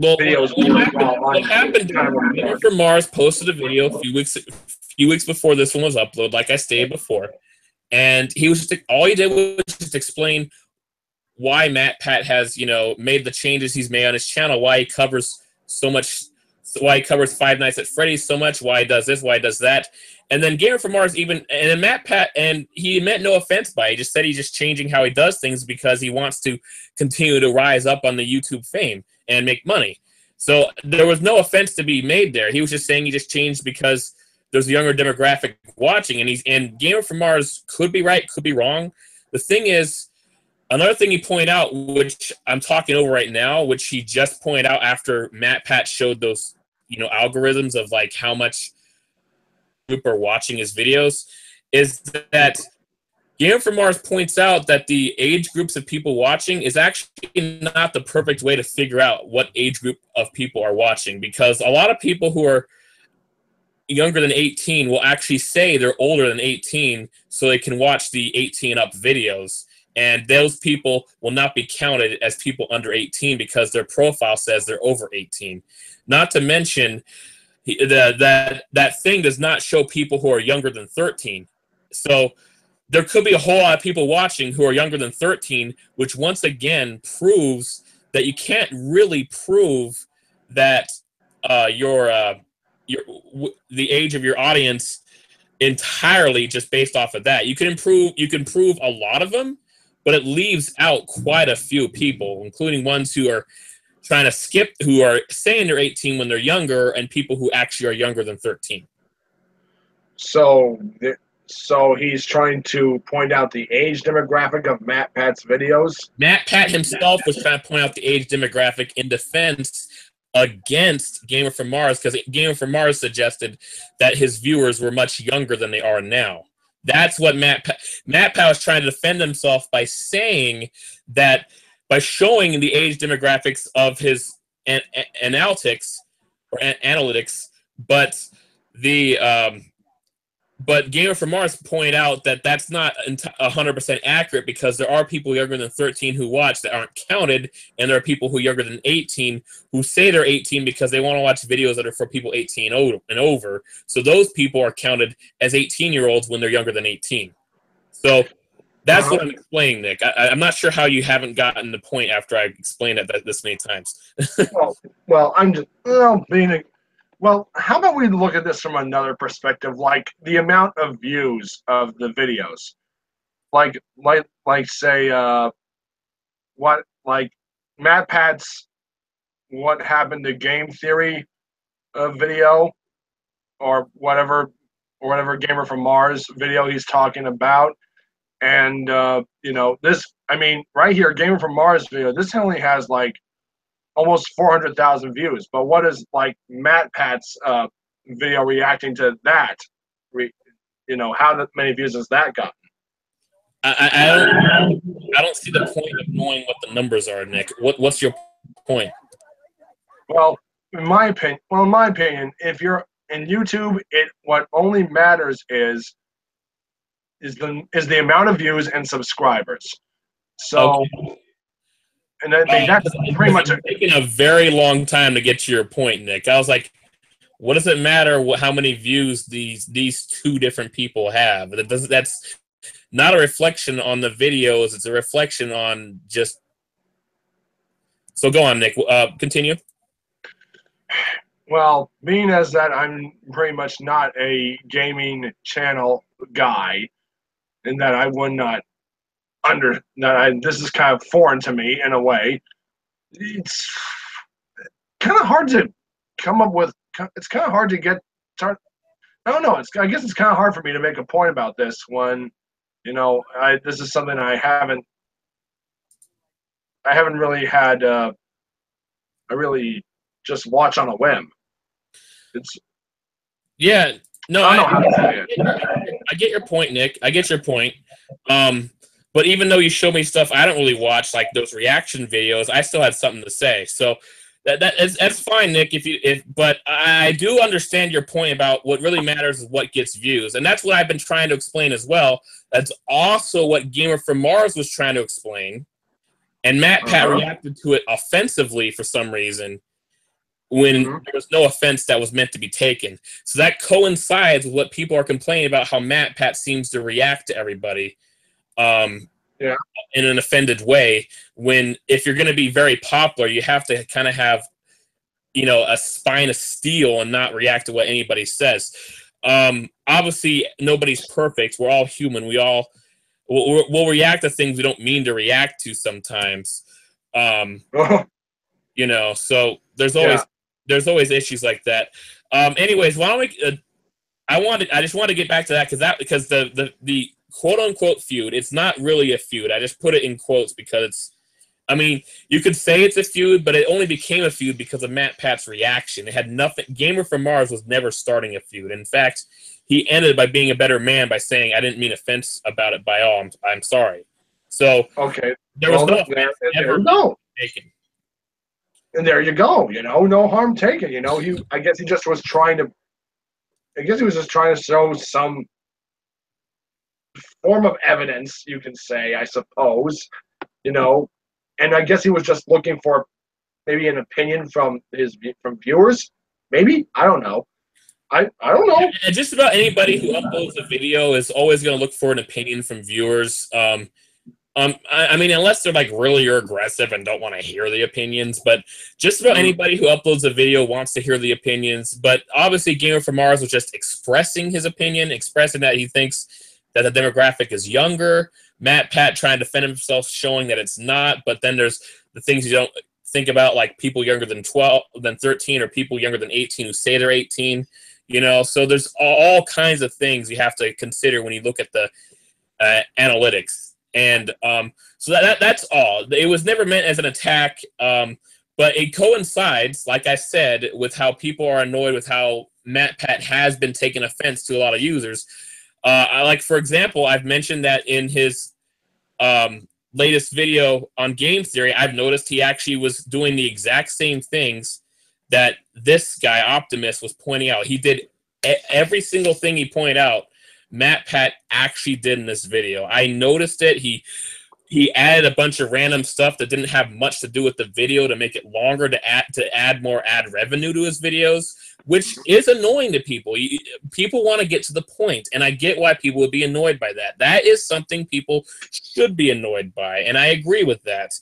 videos work. What happened? GamerFromMars posted a video a few weeks before this one was uploaded, like I stated before, and all he did was just explain why MatPat has made the changes he's made on his channel, why he covers so much, why he covers Five Nights at Freddy's so much, why he does this, why he does that. And then GamerFromMars and then MatPat, and he meant no offense by it. He just said he's just changing how he does things because he wants to continue to rise up on the YouTube fame and make money. So there was no offense to be made there. He was just saying he just changed because there's a younger demographic watching, and GamerFromMars could be right, could be wrong. The thing is, another thing he pointed out, which I'm talking over right now, which he just pointed out after MatPat showed those algorithms of like how much group are watching his videos, is that GamerFromMars points out that the age groups of people watching is actually not the perfect way to figure out what age group of people are watching, because a lot of people who are younger than 18 will actually say they're older than 18 so they can watch the 18 up videos, and those people will not be counted as people under 18 because their profile says they're over 18. Not to mention that thing does not show people who are younger than 13. So there could be a whole lot of people watching who are younger than 13, which once again proves that you can't really prove that the age of your audience entirely just based off of that. You can prove a lot of them, but it leaves out quite a few people, including ones who are trying to skip, who are saying they're 18 when they're younger, and people who actually are younger than 13. So he's trying to point out the age demographic of MatPat's videos? MatPat himself was trying to point out the age demographic in defense against GamerFromMars, because GamerFromMars suggested that his viewers were much younger than they are now. That's what MatPat was trying to defend himself by saying that by showing the age demographics of his analytics or analytics, but the but Gamer from Mars point out that that's not 100% accurate because there are people younger than 13 who watch that aren't counted, and there are people who are younger than 18 who say they're 18 because they want to watch videos that are for people 18 and over. So those people are counted as 18-year-olds when they're younger than 18. So that's what I'm explaining, Nick. I'm not sure how you haven't gotten the point after I explained it this many times. well, I'm just being. Well, how about we look at this from another perspective, like the amount of views of the videos, like say, MatPat's "What Happened to Game Theory" video, or whatever Gamer from Mars video he's talking about, and this. I mean, right here, Gamer from Mars video. This only has like almost 400,000 views. But what is like MatPat's video reacting to that? How many views has that gotten? I don't see the point of knowing what the numbers are, Nick. What's your point? Well, in my opinion, if you're in YouTube, what only matters is the amount of views and subscribers. So. Okay. And that's pretty much it. It's taken a very long time to get to your point, Nick. I was like, what does it matter how many views these two different people have? That's not a reflection on the videos. It's a reflection on just... So go on, Nick. Continue. Well, being as that I'm pretty much not a gaming channel guy, and that I would not this is kind of foreign to me in a way. It's kind of hard to come up with. It's kind of hard to get. I don't know. I guess it's kind of hard for me to make a point about this when, this is something I haven't really had. I really just watch on a whim. Yeah. No, I don't know how to say it. I get your point, Nick. I get your point. But even though you show me stuff I don't really watch, like those reaction videos, I still had something to say. So that's fine, Nick. But I do understand your point about what really matters is what gets views, and that's what I've been trying to explain as well. That's also what Gamer from Mars was trying to explain, and MatPat reacted to it offensively for some reason when there was no offense that was meant to be taken. So that coincides with what people are complaining about, how MatPat seems to react to everybody. In an offended way, when if you're going to be very popular, you have to kind of have, a spine of steel and not react to what anybody says. Obviously, nobody's perfect. We're all human. We'll react to things we don't mean to react to sometimes. So there's always issues like that. Anyways, why don't we? I just want to get back to that because the quote unquote feud, it's not really a feud. I just put it in quotes because you could say it's a feud, but it only became a feud because of MatPat's reaction. It had nothing. Gamer from Mars was never starting a feud. In fact, he ended by being a better man by saying, "I didn't mean offense about it by all. I'm sorry." So okay, there was no offense ever taken. And there you go. No harm taken. I guess he just was trying to. I guess he was just trying to show some form of evidence, you can say, I suppose, and I guess he was just looking for maybe an opinion from viewers. Maybe, I don't know. I don't know. And just about anybody who uploads a video is always going to look for an opinion from viewers. Unless they're like really aggressive and don't want to hear the opinions, but just about anybody who uploads a video wants to hear the opinions. But obviously, Gamer from Mars was just expressing his opinion, expressing that he thinks that the demographic is younger. MatPat trying to defend himself, showing that it's not. But then there's the things you don't think about, like people younger than 13, or people younger than 18 who say they're 18. So there's all kinds of things you have to consider when you look at the analytics. And so that's all. It was never meant as an attack, but it coincides, like I said, with how people are annoyed with how MatPat has been taking offense to a lot of users. Like, for example, I've mentioned that in his latest video on game theory, I've noticed he actually was doing the exact same things that this guy, Optimus, was pointing out. He did every single thing he pointed out, MatPat actually did in this video. I noticed it. He added a bunch of random stuff that didn't have much to do with the video to make it longer, to add more ad revenue to his videos, which is annoying to people. People want to get to the point, and I get why people would be annoyed by that. That is something people should be annoyed by, and I agree with that.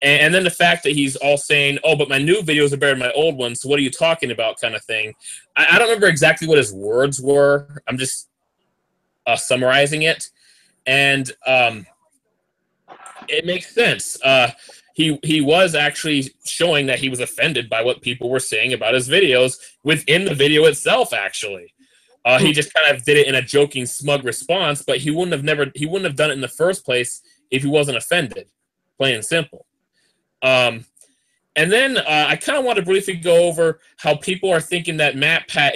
And then the fact that he's all saying, oh, but my new videos are better than my old ones, so what are you talking about, kind of thing. I don't remember exactly what his words were. I'm just summarizing it. And it makes sense. He was actually showing that he was offended by what people were saying about his videos within the video itself, actually. He just kind of did it in a joking, smug response, but he wouldn't have done it in the first place if he wasn't offended, plain and simple. And then I kind of want to briefly go over how people are thinking that MatPat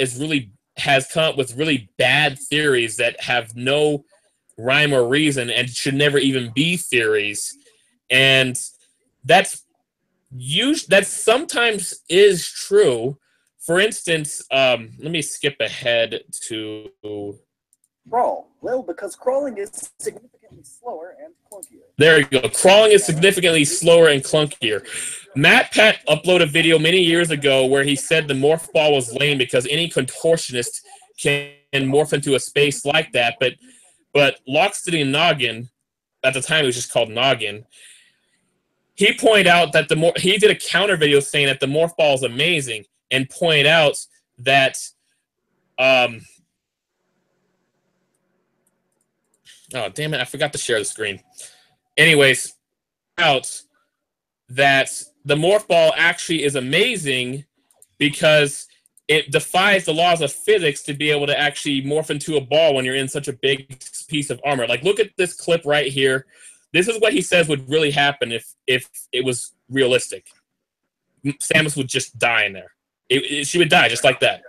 has come up with really bad theories that have no rhyme or reason and should never even be theories. And that sometimes is true. For instance, let me skip ahead to Crawl. Well, because crawling is significantly slower and clunkier. There you go. Crawling is significantly slower and clunkier. MatPat uploaded a video many years ago where he said the morph ball was lame because any contortionist can morph into a space like that. But Locksteady Noggin, at the time it was just called Noggin, he pointed out that he did a counter video saying that the morph ball is amazing and pointed out that oh, damn it, I forgot to share the screen. Anyways, out that the morph ball actually is amazing because it defies the laws of physics to be able to actually morph into a ball when you're in such a big piece of armor. Like, look at this clip right here. This is what he says would really happen if it was realistic. Samus would just die in there. She would die just like that.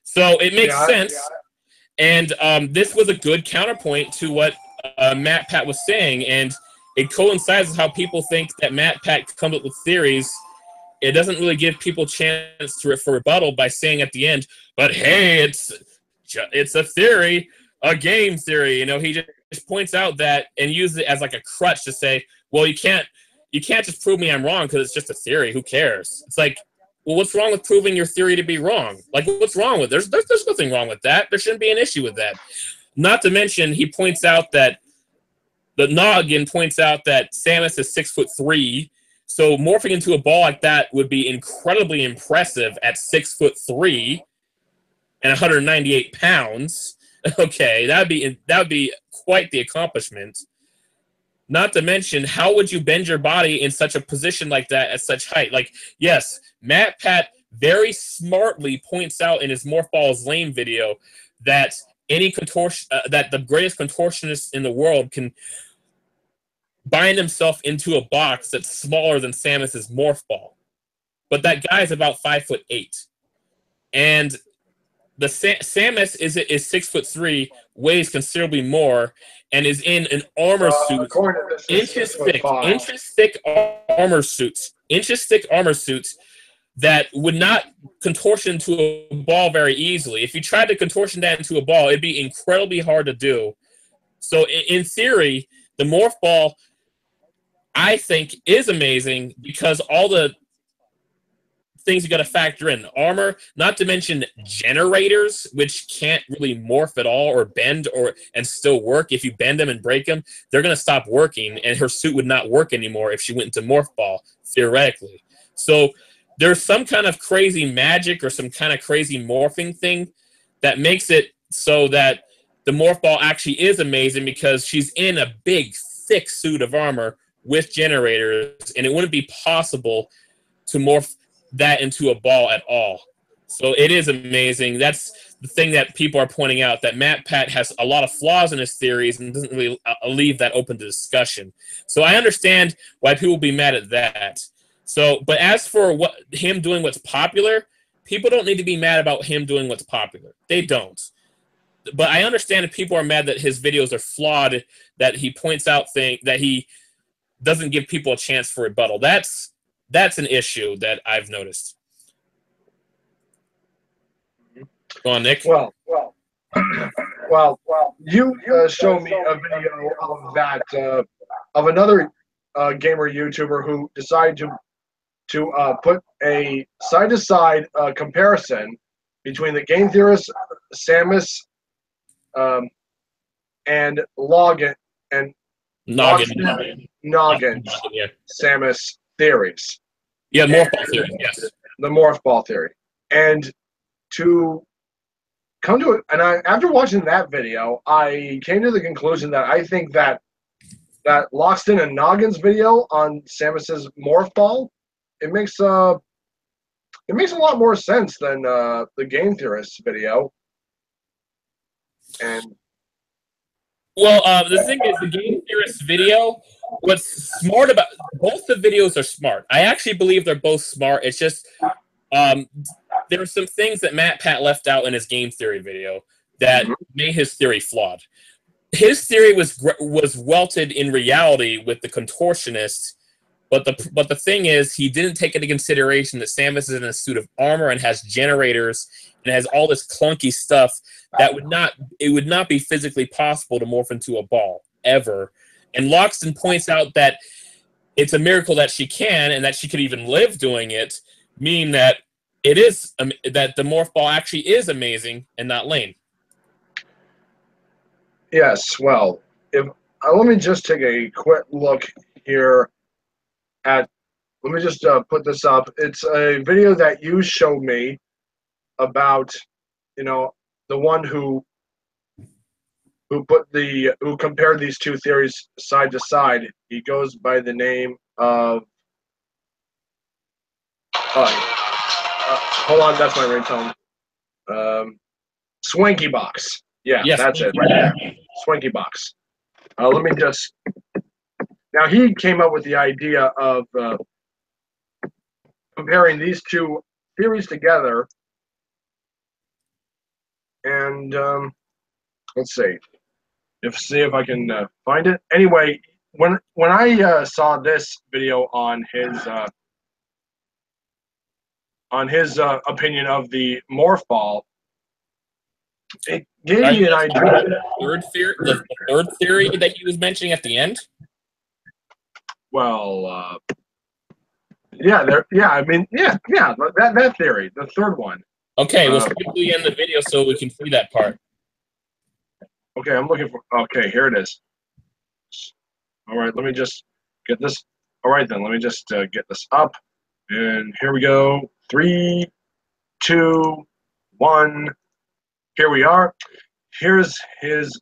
So it makes sense. And this was a good counterpoint to what MatPat was saying, and it coincides with how people think that MatPat comes up with theories. It doesn't really give people a chance for rebuttal by saying at the end, but hey, it's a theory, a game theory. You know, he just points out that and uses it as like a crutch to say, well, you can't just prove me I'm wrong because it's just a theory. Who cares? It's like, well, what's wrong with proving your theory to be wrong? Like, what's wrong with it? There's nothing wrong with that. There shouldn't be an issue with that. Not to mention, he points out that the Noggin points out that Samus is 6'3", so morphing into a ball like that would be incredibly impressive at 6'3" and 198 pounds. Okay, that would be quite the accomplishment. Not to mention, how would you bend your body in such a position like that at such height? Like, yes, MatPat very smartly points out in his Morph Balls Lame video that that the greatest contortionist in the world can bind himself into a box that's smaller than Samus's Morph Ball. But that guy is about 5'8", and the Samus is 6'3", weighs considerably more, and is in an armor suit, inches thick armor suits that would not contortion into a ball very easily. If you tried to contortion that into a ball, it'd be incredibly hard to do. So in theory, the Morph Ball, I think, is amazing because all the things you got to factor in. Armor, not to mention generators, which can't really morph at all or bend and still work. If you bend them and break them, they're going to stop working, and her suit would not work anymore if she went into Morph Ball, theoretically. So there's some kind of crazy magic or some kind of crazy morphing thing that makes it so that the Morph Ball actually is amazing because she's in a big, thick suit of armor with generators, and it wouldn't be possible to morph that into a ball at all. So it is amazing. That's the thing that people are pointing out, that MatPat has a lot of flaws in his theories and doesn't really leave that open to discussion. So I understand why people will be mad at that. So, but as for him doing what's popular, people don't need to be mad about him doing what's popular. They don't. but I understand if people are mad that his videos are flawed, that he points out things that he doesn't give people a chance for rebuttal. That's an issue that I've noticed. Go on, Nick. Well, you showed me a video of that of another gamer YouTuber who decided to put a side-to-side comparison between the game theorist Samus and Noggin and Noggin's Yeah. Samus theories. Yeah, morph ball theory. Yes. The morph ball theory, and to come to it, and after watching that video, I came to the conclusion that I think that Loxton and Noggin's video on Samus's morph ball, it makes a lot more sense than the game theorist's video. And well, the thing is, the game theorist's video, what's smart about both the videos are smart. I actually believe they're both smart. It's just there are some things that MatPat left out in his game theory video that made his theory flawed. His theory was welted in reality with the contortionist, but the thing is, he didn't take into consideration that Samus is in a suit of armor and has generators and has all this clunky stuff that would not be physically possible to morph into a ball ever. And Loxton points out that it's a miracle that she can and that she could even live doing it, meaning that it is that the morph ball actually is amazing and not lame. yes, well, if let me just take a quick look here at. Let me just put this up. It's a video that you showed me about, the one who compared these two theories side to side. He goes by the name of. Hold on, that's my ringtone. Swanky Box. Yeah, yes, that's it right there. Swanky Box. Let me just. Now he came up with the idea of comparing these two theories together, and let's see if I can find it. Anyway, when I saw this video on his opinion of the morph ball, it gave me an idea. The third theory that he was mentioning at the end. Well, that theory, the third one. Okay, we'll skip to the end of the video so we can see that part. Okay, I'm looking for. Okay, here it is. All right, let me just get this. All right, then let me just get this up, and here we go. 3, 2, 1. Here we are. Here's his.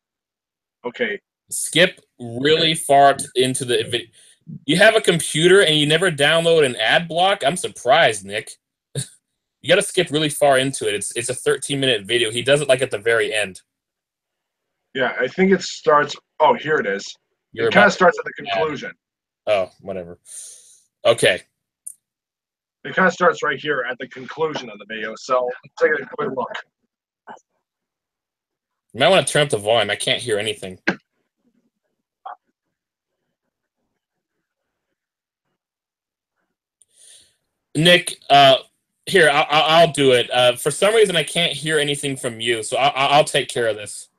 Okay. Skip really far into the video. You have a computer and you never download an ad block? I'm surprised, Nick. You got to skip really far into it. It's a 13-minute video. He does it like at the very end. Yeah, I think it starts. Oh, here it is. It kind of starts at the conclusion. Oh, whatever. Okay. It kind of starts right here at the conclusion of the video. So let's take a quick look. You might want to turn up the volume. I can't hear anything. Nick, here, I'll do it. For some reason, I can't hear anything from you, so I'll take care of this.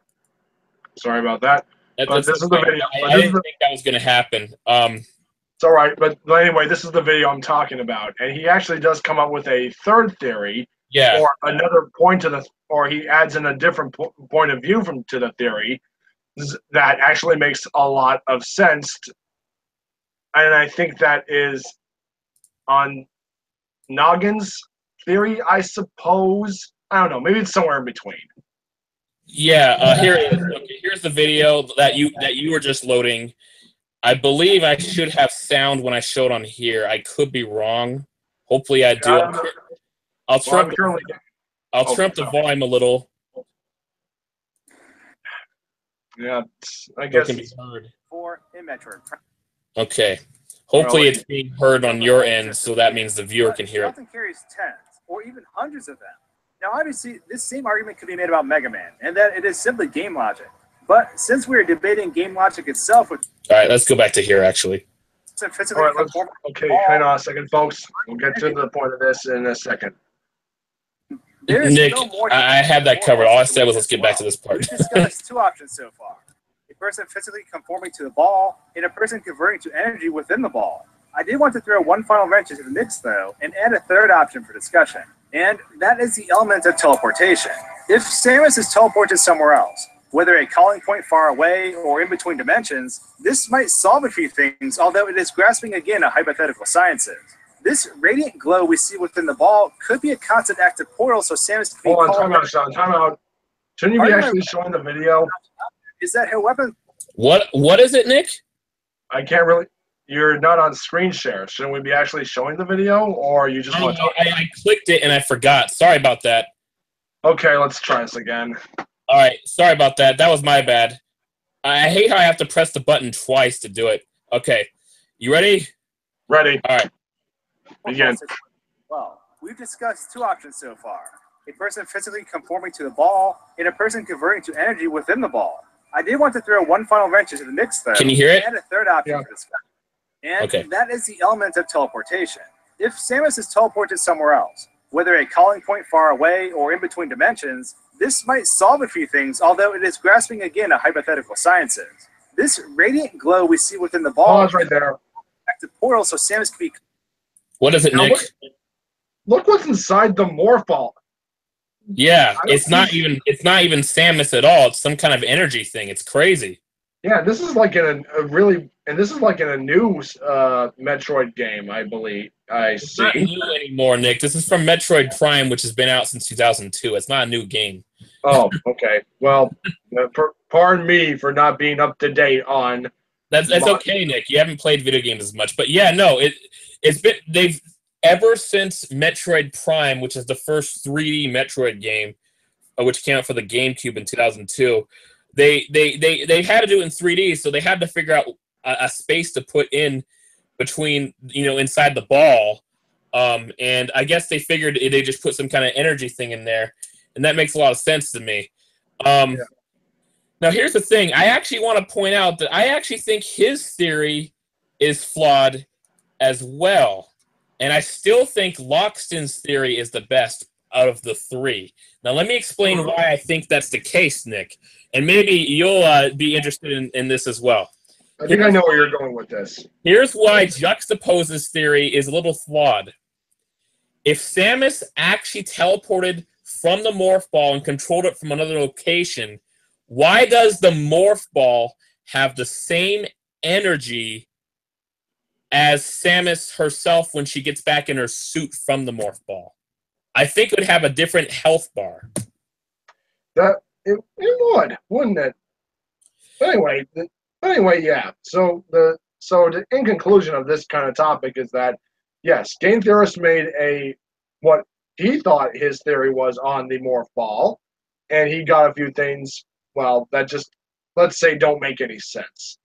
Sorry about that. This is the video. I didn't think that was going to happen. It's all right, but anyway, this is the video I'm talking about, and he actually does come up with a third theory, or another point to the, or he adds in a different point of view to the theory that actually makes a lot of sense, and I think that is on Noggin's theory, I suppose. I don't know. Maybe it's somewhere in between. Yeah, here it is. Okay, here's the video that you were just loading. I believe I should have sound when I showed on here. I could be wrong. Hopefully I do. I'll turn up the volume a little. Yeah, I guess it can be heard. Okay. Okay. Hopefully it's being heard on your end, so that means the viewer can hear it. Nothing carries tens or even hundreds of them. Now, obviously, this same argument could be made about Mega Man, and that it is simply game logic. But since we're debating game logic itself, with All right, let's go back to here, actually. All right, okay, hang on a second, folks. We'll get to the point of this in a second. Nick, I had that covered. All I said was let's get back to this part. We've discussed two options so far. A person physically conforming to the ball, and a person converting to energy within the ball. I did want to throw one final wrench into the mix, though, and add a third option for discussion, and that is the element of teleportation. If Samus is teleported somewhere else, whether a calling point far away or in between dimensions, this might solve a few things, although it is grasping again at hypothetical sciences. This radiant glow we see within the ball could be a constant active portal, so Samus can be Hold on, time out, Sean, time out. Shouldn't you be actually showing the video? Is that her weapon? What is it, Nick? I can't really. You're not on screen share. Shouldn't we be actually showing the video, or you just want to talk? I clicked it and I forgot. Sorry about that. Okay, let's try this again. All right, sorry about that. That was my bad. I hate how I have to press the button twice to do it. Okay, you ready? Ready. All right. Begin. Well, we've discussed two options so far. A person physically conforming to the ball, and a person converting to energy within the ball. I did want to throw one final wrench into the mix, though. Can you hear it? And a third option for discussion. And that is the element of teleportation. If Samus is teleported somewhere else, whether a calling point far away or in between dimensions, this might solve a few things, although it is grasping again at hypothetical sciences. This radiant glow we see within the ball is right there. Active portal, so Samus can be. What is it, Nick? Look what's inside the morph ball. Yeah, it's not even Samus at all. It's some kind of energy thing. It's crazy. Yeah, this is like in this is like in a new Metroid game, I believe. It's not new anymore, Nick. This is from Metroid Prime, which has been out since 2002. It's not a new game. Oh, okay. Well, pardon me for not being up to date on. That's okay, Nick. You haven't played video games as much, but yeah, no, they've ever since Metroid Prime, which is the first 3D Metroid game, which came out for the GameCube in 2002. They had to do it in 3D, so they had to figure out a space to put in between, inside the ball. And I guess they figured they just put some kind of energy thing in there, and that makes a lot of sense to me. Now, here's the thing. I actually want to point out that I actually think his theory is flawed as well. And I still think Lockston's theory is the best out of the three. Now, let me explain why I think that's the case, Nick. And maybe you'll be interested in this as well. I think I know where you're going with this. Here's why Juxtapose's theory is a little flawed. If Samus actually teleported from the morph ball and controlled it from another location, why does the morph ball have the same energy as Samus herself when she gets back in her suit from the morph ball? I think it would have a different health bar. It would, wouldn't it? But anyway, yeah. So in conclusion of this kind of topic is that yes, game theorist made what he thought his theory was on the morph ball, and he got a few things, well, that just, let's say, don't make any sense.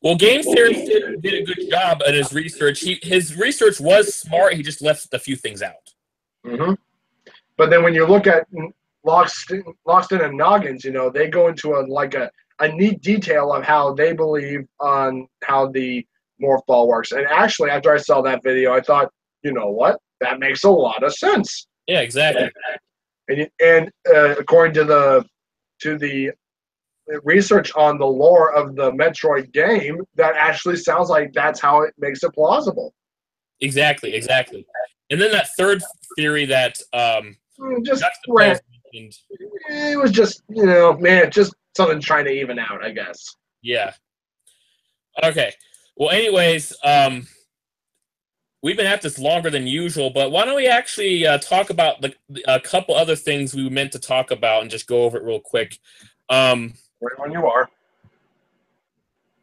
Well, game theorist did a good job at his research. His research was smart. He just left a few things out. Mm-hmm. But then when you look at Lockston and Noggins, they go into a neat detail of how they believe on how the morph ball works. And actually, after I saw that video, I thought, you know what? That makes a lot of sense. Yeah, exactly. And according to the research on the lore of the Metroid game, that actually sounds like that's how it makes it plausible. Exactly. And then that third theory that it was just, just something trying to even out, I guess. Yeah. Okay. Well, anyways, we've been at this longer than usual, but why don't we actually talk about a couple other things we meant to talk about and just go over it real quick. Ready when you are.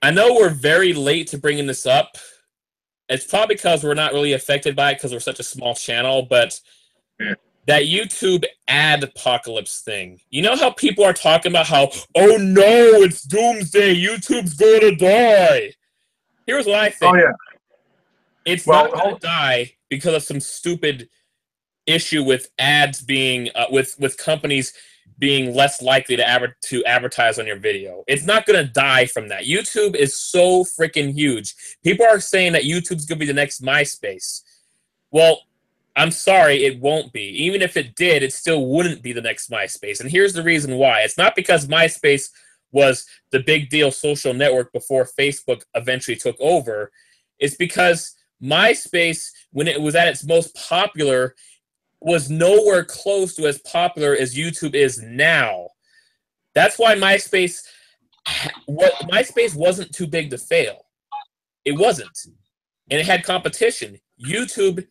I know we're very late to bringing this up. It's probably because we're not really affected by it because we're such a small channel, but that YouTube Adpocalypse thing. You know how people are talking about how, oh no, it's doomsday, YouTube's going to die. Here's what I think. Oh, yeah. It's not going to die because of some stupid issue with ads being with companies being less likely to advertise on your video. It's not going to die from that. YouTube is so freaking huge. People are saying that YouTube's going to be the next MySpace. Well, I'm sorry, it won't be. Even if it did, it still wouldn't be the next MySpace. And here's the reason why. It's not because MySpace was the big deal social network before Facebook eventually took over. It's because MySpace, when it was at its most popular, was nowhere close to as popular as YouTube is now. That's why MySpace wasn't too big to fail. It wasn't. And it had competition. YouTube,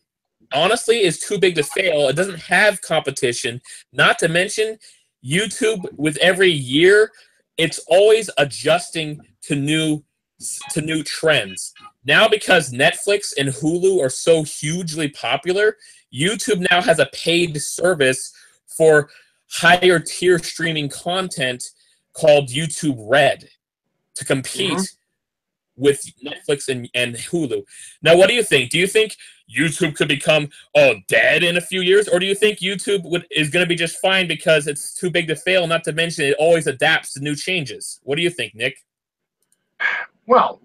honestly, is too big to fail. It doesn't have competition. Not to mention, YouTube, with every year, it's always adjusting to new trends. Now, because Netflix and Hulu are so hugely popular, YouTube now has a paid service for higher tier streaming content called YouTube Red to compete with Netflix and Hulu. Now, what do you think? Do you think YouTube could become dead in a few years, or do you think YouTube is going to be just fine because it's too big to fail? Not to mention, it always adapts to new changes. What do you think, Nick? Well,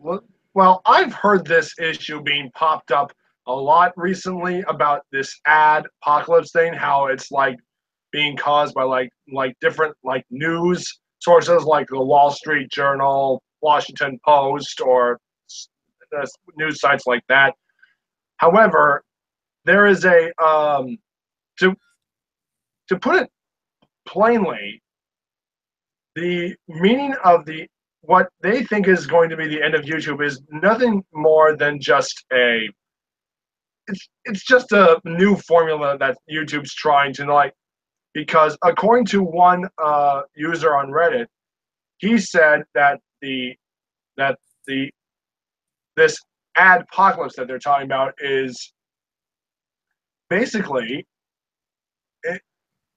I've heard this issue being popped up a lot recently about this Adpocalypse thing, how it's like being caused by like different like news sources like the Wall Street Journal, Washington Post, or news sites like that. However, there is a to put it plainly, the meaning of what they think is going to be the end of YouTube is nothing more than just it's just a new formula that YouTube's trying to like, because according to one user on Reddit, he said that this adpocalypse that they're talking about is basically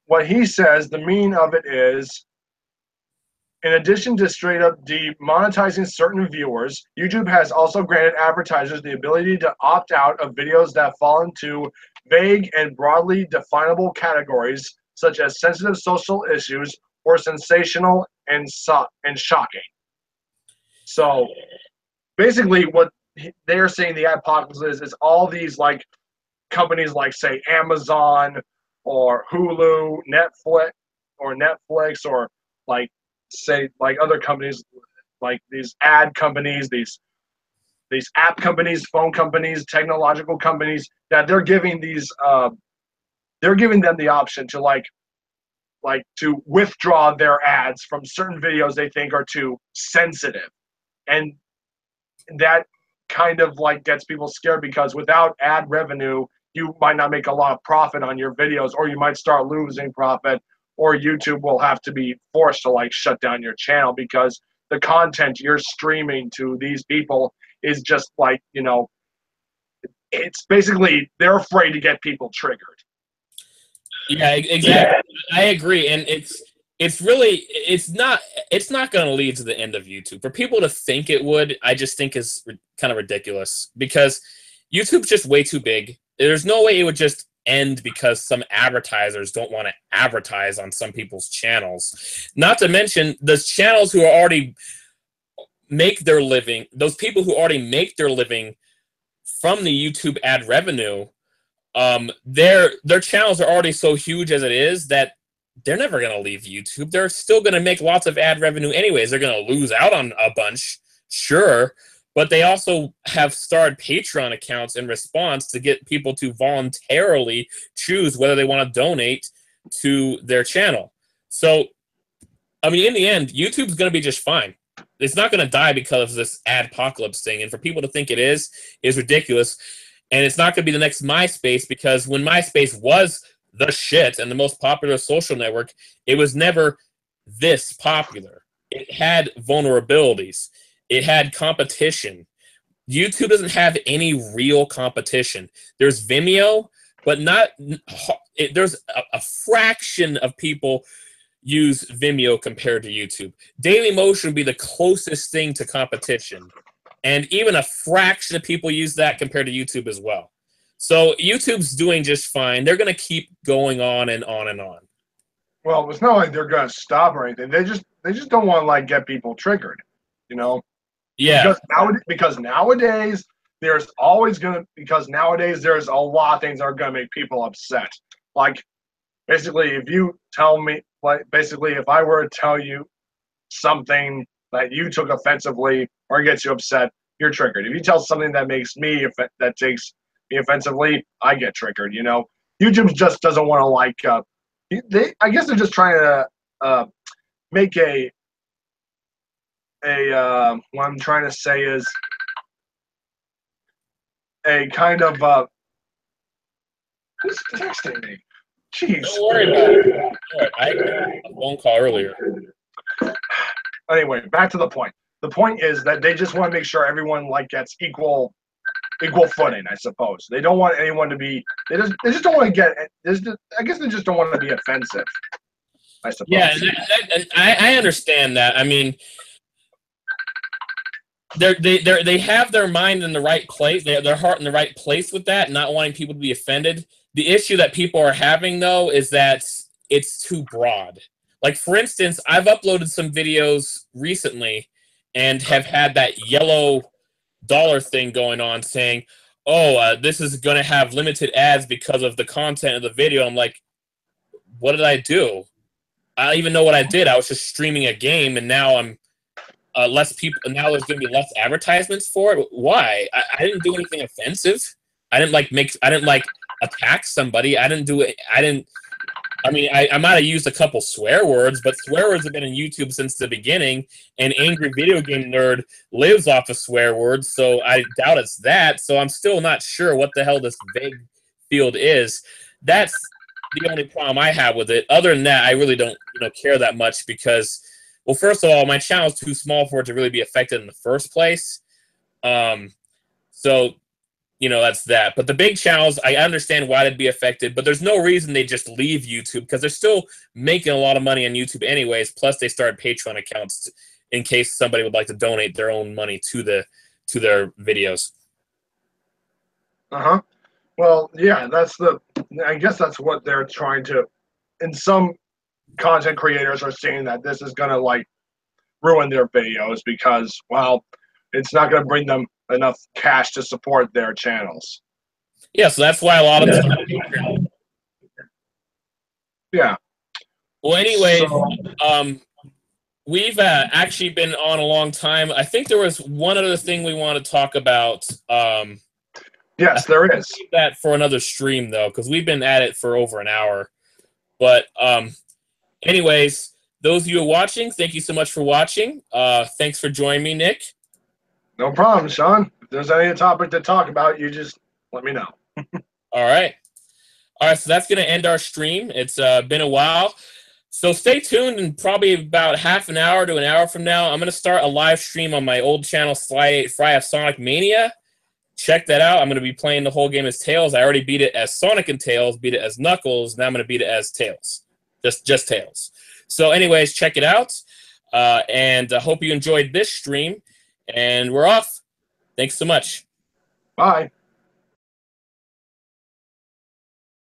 what he says the meaning of it is, in addition to straight up demonetizing certain viewers, YouTube has also granted advertisers the ability to opt out of videos that fall into vague and broadly definable categories such as sensitive social issues or sensational and shocking. So basically what they're saying the adpocalypse is all these like companies like, say, Amazon or Hulu, Netflix, or like, say, like other companies, like these ad companies, these app companies, phone companies, technological companies, that they're giving them the option to like to withdraw their ads from certain videos they think are too sensitive. And that kind of like gets people scared, because without ad revenue, you might not make a lot of profit on your videos, or you might start losing profit, or YouTube will have to be forced to like shut down your channel because the content you're streaming to these people is just like, it's basically they're afraid to get people triggered. Yeah, exactly. I agree, and it's not going to lead to the end of YouTube. For people to think it would, I just think is kind of ridiculous, because YouTube's just way too big. There's no way it would just end because some advertisers don't want to advertise on some people's channels. Not to mention the channels who already make their living, those people who already make their living from the YouTube ad revenue, their channels are already so huge as it is that they're never going to leave YouTube. They're still going to make lots of ad revenue anyways. They're going to lose out on a bunch, sure, but they also have started Patreon accounts in response to get people to voluntarily choose whether they want to donate to their channel. So, I mean, in the end, YouTube's going to be just fine. It's not going to die because of this adpocalypse thing, and for people to think it is ridiculous. And it's not going to be the next MySpace, because when MySpace was the shit and the most popular social network, it was never this popular. It had vulnerabilities. It had competition. YouTube doesn't have any real competition. There's Vimeo, but there's a fraction of people use Vimeo compared to YouTube. Dailymotion would be the closest thing to competition. And even a fraction of people use that compared to YouTube as well. So YouTube's doing just fine. They're going to keep going on and on and on. Well, it's not like they're going to stop or anything. They just don't want to like get people triggered, you know? Yeah. Because nowadays there's always going to there's a lot of things that are going to make people upset. Like basically if you tell me if I were to tell you something that you took offensively or gets you upset, you're triggered. If you tell something that makes me that takes me offensively, I get triggered, you know? YouTube just doesn't want to like I guess they're just trying to make what I'm trying to say is a kind of who's texting me? Jeez. Don't worry about it. I got a phone call earlier. Anyway, back to the point. The point is that they just want to make sure everyone like gets equal footing, I suppose. They don't want anyone to be. They just don't want to get. I guess they just don't want to be offensive, I suppose. Yeah, I understand that. I mean, they have their mind in the right place. They have their heart in the right place with that, not wanting people to be offended. The issue that people are having though is that it's too broad. Like for instance, I've uploaded some videos recently and have had that yellow dollar thing going on saying, oh, this is going to have limited ads because of the content of the video. I'm like, what did I do? I don't even know what I did. I was just streaming a game, and now I'm less people. Now there's going to be less advertisements for it. Why? I didn't do anything offensive. I didn't attack somebody. I didn't do it. I mean, I might have used a couple swear words, but swear words have been in YouTube since the beginning, and Angry Video Game Nerd lives off of swear words, so I doubt it's that. So I'm still not sure what the hell this vague field is. That's the only problem I have with it. Other than that, I really don't care that much because, well, first of all, my channel is too small for it to really be affected in the first place. So that's that. But the big channels, I understand why they'd be affected, but there's no reason they just leave YouTube because they're still making a lot of money on YouTube anyways. Plus, they started Patreon accounts in case somebody would like to donate their own money to their videos. Well, yeah, I guess that's what they're trying to. And some content creators are saying that this is gonna like ruin their videos because, well, it's not gonna bring them enough cash to support their channels. Yeah, so that's why a lot of them. Yeah. Well, anyway, we've actually been on a long time. I think there was one other thing we want to talk about. Yes, there is. Keep that for another stream though, because we've been at it for over an hour. But anyways, those of you watching, thank you so much for watching. Thanks for joining me, Nick. No problem, Sean. If there's any topic to talk about, you just let me know. All right. So that's going to end our stream. It's been a while. So stay tuned, and probably about half an hour to an hour from now, I'm going to start a live stream on my old channel, Slide 8 Fry of Sonic Mania. Check that out. I'm going to be playing the whole game as Tails. I already beat it as Sonic and Tails, beat it as Knuckles. Now I'm going to beat it as Tails. Just Tails. So anyways, check it out. And I hope you enjoyed this stream. And we're off. Thanks so much. Bye.